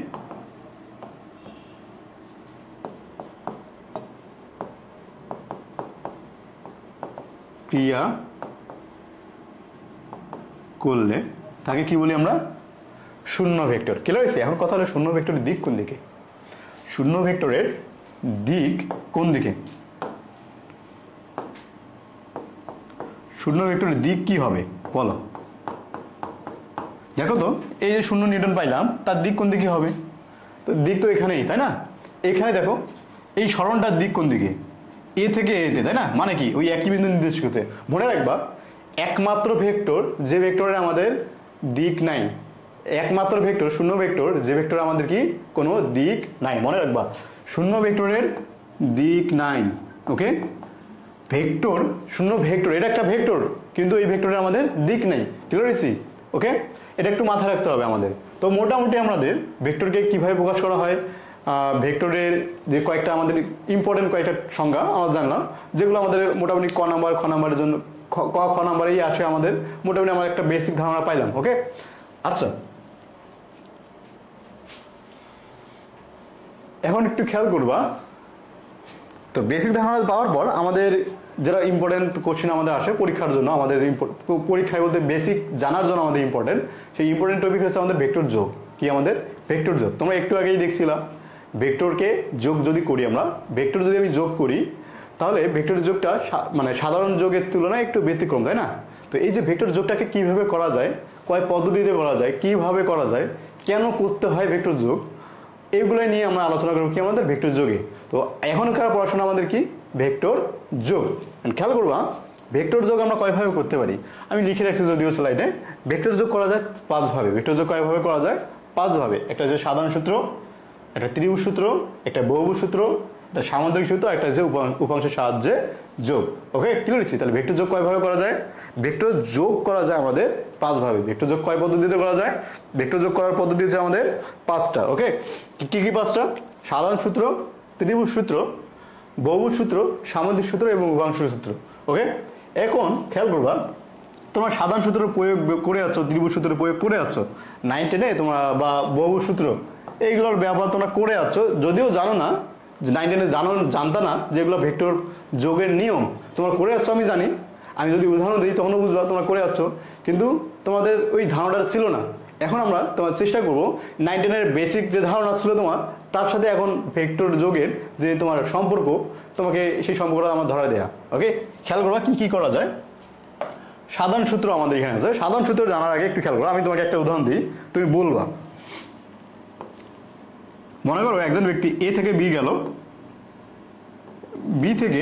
ক্রিয়া করলে তাকে কি বলি আমরা, শূন্য ভেক্টর। কি হয়েছে, এখন কথা হলো শূন্য ভেক্টরের দিক কোন দিকে, শূন্য ভেক্টরের দিক কোন দিকে, শূন্য ভেক্টরের দিক কি হবে বলো, দেখো তো এই যে 0 নিউটন পাইলাম, তার দিক কোন দিকে হবে, তো দিক তো এখানেই তাই না, এখানে দেখো এই সরণটার দিক কোন দিকে, এ থেকে এতে তাই না, মানে কি ওই একই বিন্দু নির্দেশ করতে। মনে রাখবা একমাত্র ভেক্টর যে ভেক্টরের আমাদের দিক নাই, একমাত্র ভেক্টর শূন্য ভেক্টর যে ভেক্টর আমাদের কি কোনো দিক নাই, মনে রাখবা শূন্য ভেক্টরের দিক নাই। ওকে, ভেক্টর শূন্য ভেক্টর, এটা একটা ভেক্টর কিন্তু এই ভেক্টরের আমাদের দিক নেই। ক্লিয়ার হয়েছি? ওকে, এটা একটু মাথায় রাখতে হবে আমাদের। তো মোটামুটি আমাদের ভেক্টরকে কিভাবে প্রকাশ করা হয়, ভেক্টরের যে কয়েকটা আমাদের ইম্পর্টেন্ট কয়েকটা সংজ্ঞা আমরা জানলাম, যেগুলো আমাদের মোটামুটি ক নাম্বারের জন্য খ নাম্বারেই আসে আমাদের, মোটামুটি আমরা একটা বেসিক ধারণা পাইলাম। ওকে, আচ্ছা এখন একটু খেয়াল করবা, তো বেসিক ধারণা পাওয়ার পর আমাদের যারা ইম্পর্টেন্ট কোশ্চেন আমাদের আসে পরীক্ষার জন্য, আমাদের পরীক্ষায় বলতে বেসিক জানার জন্য আমাদের ইম্পর্টেন্ট, সেই ইম্পর্টেন্ট টপিক হচ্ছে আমাদের ভেক্টর যোগ। কি আমাদের ভেক্টর যোগ, তোমরা একটু আগেই দেখছিলাম ভেক্টরকে যোগ যদি করি আমরা, ভেক্টর যদি আমি যোগ করি তাহলে ভেক্টর যোগটা মানে সাধারণ যোগের তুলনায় একটু ব্যতিক্রম তাই না। তো এই যে ভেক্টর যোগটাকে কিভাবে করা যায়, কয় পদ্ধতিতে করা যায়, কিভাবে করা যায়, কেন করতে হয় ভেক্টর যোগ, এইগুলোই নিয়ে আমরা আলোচনা করবো কি আমাদের ভেক্টর যোগে। তো এখনকার পড়াশোনা আমাদের কি ভেক্টর যোগ। খেয়াল করবা ভেক্টর যোগ আমরা কয়ভাবে করতে পারি, আমি লিখে রাখছি যদিও স্লাইডে। ভেক্টর যোগ করা যায় 5 ভাবে। ভেক্টর যোগ কয়ভাবে করা যায়, 5 ভাবে। একটা যে সাধারণ সূত্র, একটা ত্রিভুজ সূত্র, একটা বহুভুজ সূত্র, একটা সামান্তরিক সূত্র, একটা যে উপাংশের সাহায্যে যোগ। ওকে, ক্লিয়ার হচ্ছে? তাহলে ভেক্টর যোগ কয়ভাবে করা যায়, ভেক্টর যোগ করা যায় আমাদের 5 ভাবে। ভেক্টর যোগ কয় পদ্ধতিতে করা যায়, ভেক্টর যোগ করার পদ্ধতি হচ্ছে আমাদের 5টা। ওকে, কি কি 5টা, সাধারণ সূত্র, ত্রিভুজ সূত্র, বহুভুজ সূত্র, সামান্তরিক সূত্র এবং উপাংশ সূত্র। ওকে, এখন খেয়াল করবা তোমরা সাধারণ সূত্র প্রয়োগ করে যাচ্ছ, ত্রিভুজ সূত্র প্রয়োগ করে যাচ্ছ 9, 10-এ তোমরা, বা বহুভুজ সূত্র এইগুলোর ব্যবহার তোমরা করে যাচ্ছ, যদিও জানো না যে 9, 10-এ জানতা না যেগুলো ভেক্টর যোগের নিয়ম, তোমরা করে যাচ্ছ আমি জানি। আমি যদি উদাহরণ দিই তখনও বুঝবা তোমরা করে যাচ্ছ, কিন্তু তোমাদের ওই ধারণাটা ছিল না। এখন আমরা তোমার চেষ্টা করবো 9, 10-এর বেসিক যে ধারণা ছিল তোমার, তার সাথে এখন ভেক্টর যোগের যে তোমার সম্পর্ক, তোমাকে সেই সম্পর্কটা আমার ধরা দেয়া। ওকে, খেয়াল করবা কি কি করা যায়। সাধারণ সূত্র আমাদের এখানে আছে। সাধারণ সূত্র জানার আগে একটু খেয়াল করো, আমি তোমাকে একটা উদাহরণ দিই, তুমি বলবা। মনে করো একজন ব্যক্তি এ থেকে বি গেল, বি থেকে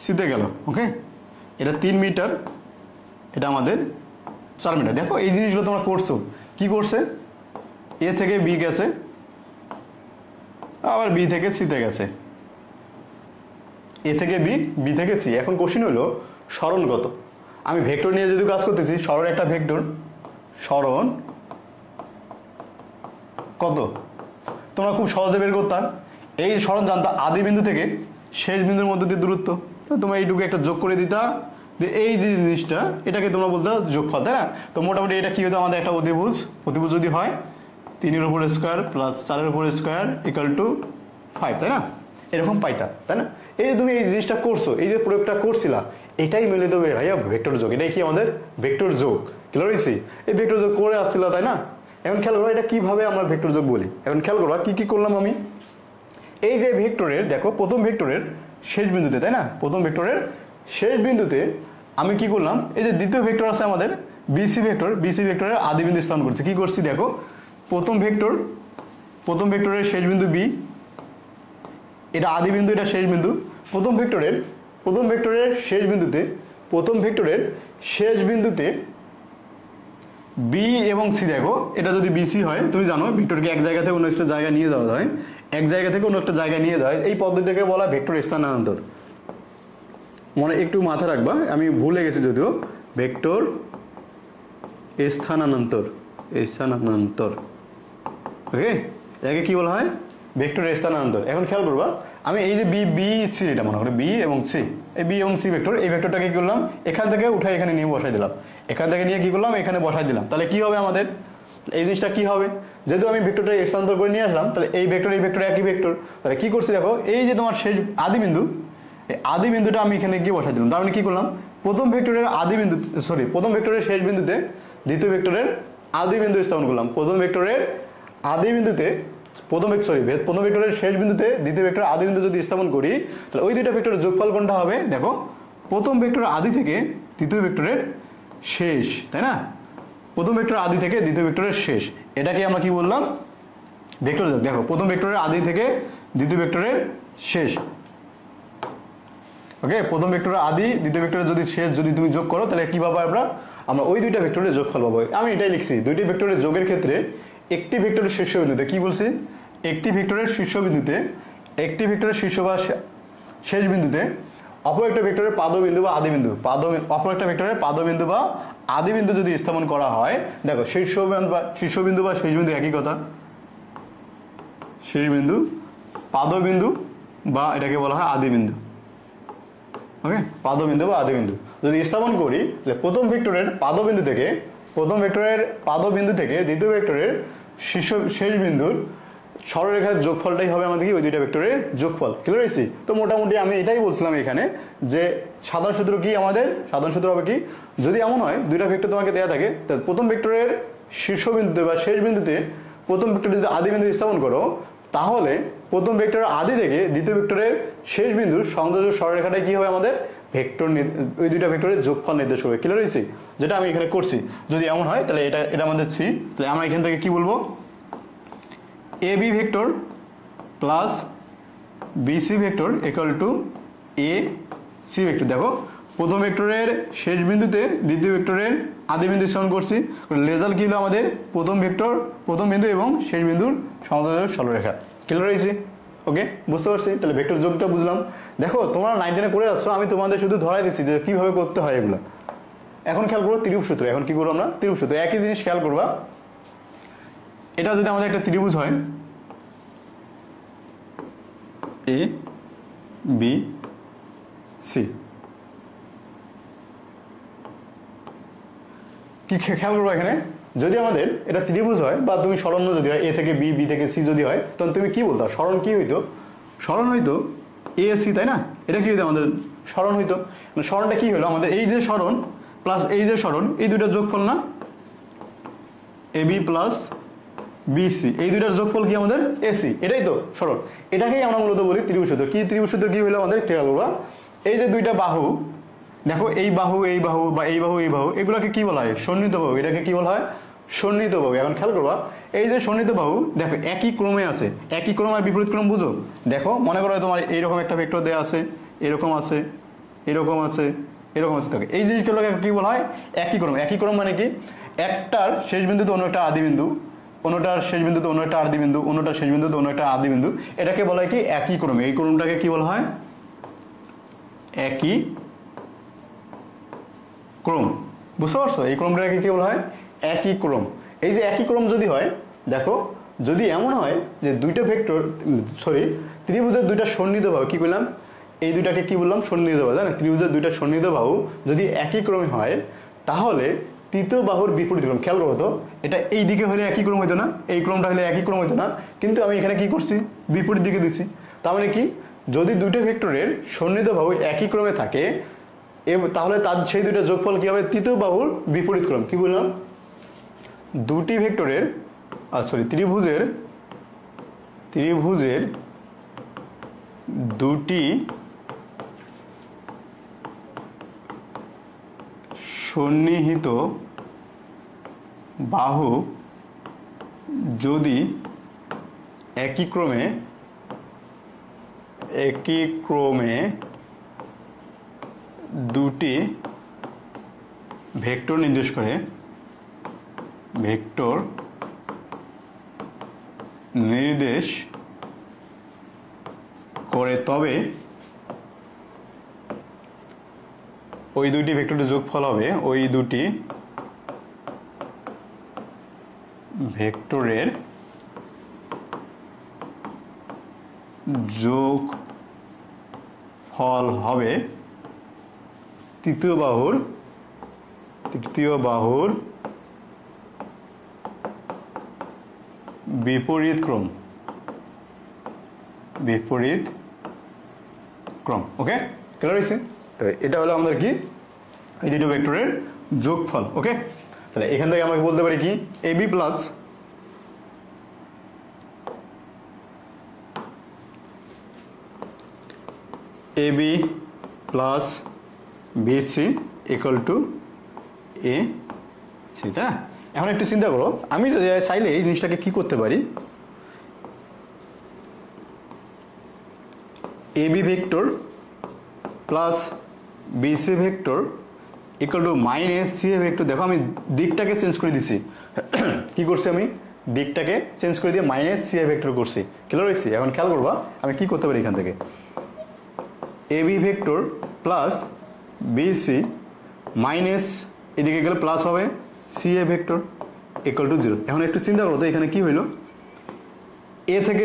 সিতে গেল। ওকে, এটা 3 মিটার, এটা আমাদের 4 মিটার। দেখো এই জিনিসগুলো তোমরা করছো, কি করছে, এ থেকে বি গেছে, আবার বি থেকে সিতে গেছে, এ থেকে বি, বি থেকে সি। এখন কোশ্চেন হলো সরণ কত। আমি ভেক্টর নিয়ে যদি কাজ করতেছি, সরণ একটা ভেক্টর, সরণ কত তোমরা খুব সহজে বের করতাম। এই সরণ জানতো আদি বিন্দু থেকে শেষ বিন্দুর মধ্যে দিয়ে দূরত্ব। তোমরা এইটুকু একটা যোগ করে দিতা, যে এই যে জিনিসটা এটাকে তোমরা বলতে যোগফল, তাই না? তো মোটামুটি এটা কি হতো আমাদের একটা অতিভুজ, অতিভুজ যদি হয় 3 উপর স্কোয়ার প্লাস 4 উপর স্কোয়ার ইকুয়াল টু 5, তাই না? এরকম পাইতা, তাই না? এই যে তুমি এই জিনিসটা করছো, এই যে প্রয়োগটা করছিলা, এটাই মিলে দেবে ভাইয়া ভেক্টর যোগ। এটাই কি আমাদের ভেক্টর যোগ। ক্লিয়ার হয়েছি? এই ভেক্টর যোগ করে আসছিল, তাই না? এখন খেয়াল করো এটা কিভাবে আমরা ভেক্টর যোগ বলি। এখন খেয়াল করো কি কি করলাম আমি। এই যে ভেক্টরের দেখো প্রথম ভেক্টরের শেষ বিন্দুতে, তাই না? প্রথম ভেক্টরের শেষ বিন্দুতে আমি কি করলাম, এই যে দ্বিতীয় ভেক্টর আছে আমাদের বিসি ভেক্টর, বিসি ভেক্টরের আদি বিন্দু স্থাপন করছি। কি করছি দেখো, প্রথম ভেক্টরের শেষ বিন্দু বি, এটা আদি বিন্দু, এটা শেষ বিন্দু। প্রথম ভেক্টরের শেষ বিন্দুতে বি এবং সি, দেখো এটা যদি বিসি হয়, তুমি জানো ভেক্টরকে এক জায়গা থেকে অন্য একটা জায়গায় নিয়ে যাওয়া যায়, এক জায়গা থেকে অন্য একটা জায়গায় নিয়ে যাওয়া হয়, এই পদ্ধতিটাকে বলা ভেক্টর স্থানান্তর। মনে একটু মাথা রাখবা, আমি ভুলে গেছি যদিও, ভেক্টর স্থানান্তর। ওকে, এটাকে কি বলা হয়? ভেক্টর স্থানান্তর। এখন খেয়াল করবা, আমি এই যে বি সি, এটা মনে করো বি এবং সি, এই বি এবং সি ভেক্টর, এই ভেক্টরটাকে কি করলাম, এখান থেকে উঠে এখানে নিয়ে বসাই দিলাম, এখান থেকে নিয়ে কি করলাম, এখানে বসাই দিলাম। তাহলে কি হবে আমাদের এই জিনিসটা কি হবে, যেহেতু আমি ভেক্টরটা স্থানান্তর করে নিয়ে আসলাম, তাহলে এই ভেক্টর একই ভেক্টর। তাহলে কি করছি দেখো, এই যে তোমার শেষ আদি বিন্দু, এই আদি বিন্দুটা আমি এখানে গিয়ে বসাই দিলাম। তার মানে কি করলাম, প্রথম ভেক্টরের শেষ বিন্দুতে দ্বিতীয় ভেক্টরের আদি বিন্দু স্থাপন করলাম। প্রথম ভেক্টরের শেষ বিন্দুতে দ্বিতীয় ভেক্টরের আদি বিন্দু যদি স্থাপন করি, তাহলে ওই দুইটা ভেক্টরের যোগফল কোনটা হবে দেখো, প্রথম ভেক্টরের আদি থেকে দ্বিতীয় ভেক্টরের শেষ, তাই না? প্রথম ভেক্টরের আদি থেকে দ্বিতীয় ভেক্টরের শেষ, এটাকে আমরা কি বললাম, ভেক্টর যোগ। দেখো প্রথম ভেক্টরের আদি থেকে দ্বিতীয় ভেক্টরের শেষ, ওকে, প্রথম ভেক্টরের আদি দ্বিতীয় ভেক্টরের যদি শেষ যদি তুমি যোগ করো, তাহলে কি পাবো আমরা ওই দুইটা ভেক্টরের যোগফল পাবো। আমি এটাই লিখছি, দুইটি ভেক্টরের যোগের ক্ষেত্রে একটি ভেক্টরের শীর্ষবিন্দুতে, কি বলছি, একটি ভেক্টরের শীর্ষবিন্দুতে, একটি ভেক্টরের শীর্ষ বা শেষ বিন্দুতে অপর একটা ভেক্টরের পাদবিন্দু বা আদিবিন্দু, অপর একটা ভেক্টরের পাদবিন্দু বা আদিবিন্দু যদি স্থাপন করা হয়, দেখো শীর্ষবিন্দু বা শেষ বিন্দু একই কথা, শেষ বিন্দু, পাদবিন্দু বা এটাকে বলা হয় আদিবিন্দু। ওকে, পাদবিন্দু বা আদিবিন্দু যদি স্থাপন করি, তাহলে প্রথম ভেক্টরের পাদবিন্দু থেকে দ্বিতীয় ভেক্টরের শেষ বিন্দুর সরলরেখার যোগফলটাই হবে আমাদের কি, ওই দুইটা ভেক্টরের যোগফল। ক্লিয়ার হয়েছে? তো মোটামুটি আমি এটাই বলছিলাম এখানে, যে সাধারণ সূত্র কি আমাদের, সাধারণ সূত্র হবে কি, যদি এমন হয় দুইটা ভেক্টর তোমাকে দেওয়া থাকে, প্রথম ভেক্টরের শীর্ষবিন্দুতে বা শেষ বিন্দুতে প্রথম ভেক্টর যদি আদি বিন্দু স্থাপন করো, তাহলে প্রথম ভেক্টরের আদি থেকে দ্বিতীয় ভেক্টরের শেষ বিন্দুর সংযোজক সরলরেখাটাই কি হবে আমাদের ভেক্টর, ওই দুইটা ভেক্টরের যোগফল নির্দেশ করবে। ক্লিয়ার হয়েছে? যেটা আমি এখানে করছি, যদি এমন হয় তাহলে এটা আমাদের সি। তাহলে আমরা এখান থেকে কি বলবো, A B vector plus BC vector equal to A C vector. দেখো প্রথম ভেক্টরের শেষ বিন্দুতে দ্বিতীয় ভেক্টরের আদি বিন্দু স্থাপন করছি, রেজাল্ট কি হলো আমাদের, প্রথম বিন্দু এবং শেষ বিন্দুর সংযোজক সরলরেখা। ক্লিয়ার হয়েছে? ওকে, বুঝতে পারছি। তাহলে ভেক্টর যোগটা বুঝলাম। দেখো তোমরা 9-10 করে যাচ্ছ, আমি তোমাদের শুধু ধরাই দিচ্ছি যে কিভাবে করতে হয় এগুলো। এখন খেয়াল করবো ত্রিভুজ সূত্র। এখন কি করবো আমরা, ত্রিভুজ সূত্র। একই জিনিস খেয়াল করবা, এটা যদি আমাদের একটা ত্রিভুজ হয়, এ বি সি, কি খেয়াল করবো এখানে, যদি আমাদের এটা ত্রিভুজ হয় বা তুমি স্মরণ যদি হয়, এ থেকে বি, বি থেকে সি যদি হয়, তখন তুমি কি বলতো, স্মরণ কি হইতো, স্মরণ হইতো এ সি, তাই না? এটা কি হইতো আমাদের স্মরণ হইতো। স্মরণটা কি হলো আমাদের, এই যে স্মরণ প্লাস এই যে স্মরণ, এই দুইটার যোগফল না, এ বি প্লাস বিসি, এই দুইটার যোগফল কি আমাদের এসি, এটাই তো স্মরণ। এটাকেই আমরা মূলত বলি ত্রিভুজ সূত্র। কি ত্রিভুজ সূত্র কি হলো আমাদের, খেয়াল করবা, এই যে দুইটা বাহু, দেখো এই বাহু বা এই বাহু এগুলোকে কি বলা হয়, সন্নিহিত বাহু। এটাকে কি বলা হয়, সন্নিহিত বাহু। এখন খেয়াল করবা, এই যে সন্নিহিত বাহু, দেখো একই ক্রমে আছে, একই ক্রম আর বিপরীত ক্রম বুঝো। দেখো মনে করো তোমার এইরকম একটা ভেক্টর দেওয়া আছে, এরকম আছে, এরকম আছে, এরকম আছে, দেখো এই জিনিসগুলোকে কি বলা হয়, একই ক্রম। একই ক্রম মানে কি, একটার শেষ বিন্দুতে অন্য একটা আদি বিন্দু, অন্যটার শেষ বিন্দুতে অন্য একটা আদি বিন্দু, অন্যটার শেষ বিন্দুতে অন্য একটা আদি বিন্দু, এটাকে বলা হয় কি একই ক্রমে। এই ক্রমটাকে কি বলা হয়, একই ক্রম। বুঝতে পারছো? এই ক্রমটাকে কি বলা হয়, একই ক্রম। এই যে একই ক্রম যদি হয়, দেখো যদি এমন হয় যে দুইটা ভেক্টর ত্রিভুজের দুইটা সন্নিহিত বাহু, কি বললাম, এই দুইটাকে কি বললাম সন্নিহিত বাহু, তাই না? ত্রিভুজের দুইটা সন্নিহিত বাহু যদি একই ক্রমে হয় তাহলে তৃতীয় বাহুর বিপরীত ক্রম, খেয়াল করো তো, এটা এই দিকে হলে একই ক্রম হইতো না, এই ক্রমটা হলে একই ক্রম হইতো না, কিন্তু আমি এখানে কি করছি বিপরীত দিকে দিচ্ছি। তার মানে কি, যদি দুইটা ভেক্টরের সন্নিহিত বাহু একই ক্রমে থাকে তাহলে তার সেই দুইটা যোগফল কি হবে, তৃতীয় বাহুর বিপরীত ক্রম। কি বললাম, দুটি ভেক্টরের ত্রিভুজের দুটি সন্নিহিত বাহু যদি একই ক্রমে দুটি ভেক্টর নির্দেশ করে, তবে ওই দুটি ভেক্টরের যোগফল হবে, ওই দুটি ভেক্টরের যোগফল হবে তৃতীয় বাহুর বিপরীত ক্রম। ওকে, ক্লিয়ার হয়েছে? তো এটা হলো আমাদের কি, এই দুটো ভেক্টরের যোগফল। ওকে, তাহলে এখান থেকে আমাকে বলতে পারি কি, AB plus BC equal to A C, তাই না? এখন একটু চিন্তা করো, আমি চাইলে এই জিনিসটাকে কি করতে পারি, AB vector plus BC vector equal to minus C A vector. দেখো আমি দিকটাকে চেঞ্জ করে দিছি। কি করছি, আমি দিকটাকে চেঞ্জ করে দিয়ে মাইনাস সি এ ভেক্টর করছি। ক্লিয়ার হয়েছে? এখন খেয়াল করবা আমি কি করতে পারি, এখান থেকে AB vector plus BC minus এদিকে গেলে প্লাস হবে C A vector equal to 0। এখন একটু চিন্তা করো তো, এখানে কি হইল, এ থেকে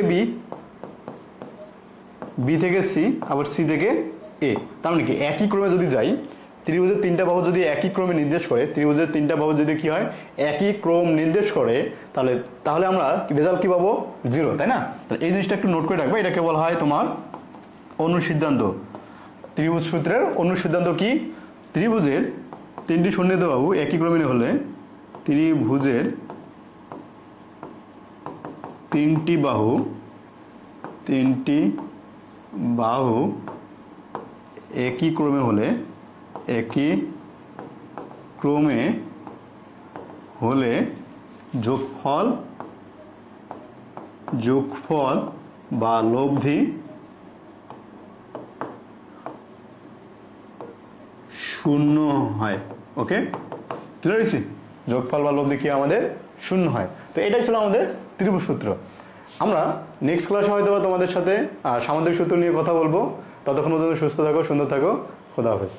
বি থেকে সি, আবার সি থেকে এ। তার মানে কি, একই ক্রমে যদি যাই, ত্রিভুজের তিনটা বাহু যদি একই ক্রমে নির্দেশ করে, ত্রিভুজের তিনটা বাহু যদি কি হয় একই ক্রম নির্দেশ করে, তাহলে আমরা রেজাল্ট কি পাবো, 0, তাই না? তাহলে এই জিনিসটা একটু নোট করে রাখবে, এটাকে বলা হয় তোমার অনুসিদ্ধান্ত। ত্রিভুজ সূত্রের অনুসিদ্ধান্ত কি, ত্রিভুজের তিনটি সন্নিহিত বাহু একই ক্রমে হলে ত্রিভুজের তিনটি বাহু একই ক্রমে হলে যোগফল বা লব্ধি শূন্য হয়। ওকে, ক্লিয়ার হয়েছে? যোগফল বা লব্ধি কি আমাদের শূন্য হয়। তো এটাই ছিল আমাদের ত্রিভুজ সূত্র। আমরা নেক্সট ক্লাসে হয়তো তোমাদের সাথে সামান্তরিক সূত্র নিয়ে কথা বলবো। ততক্ষণ পর্যন্ত সুস্থ থাকো, সুন্দর থাকো, খোদা হাফেজ।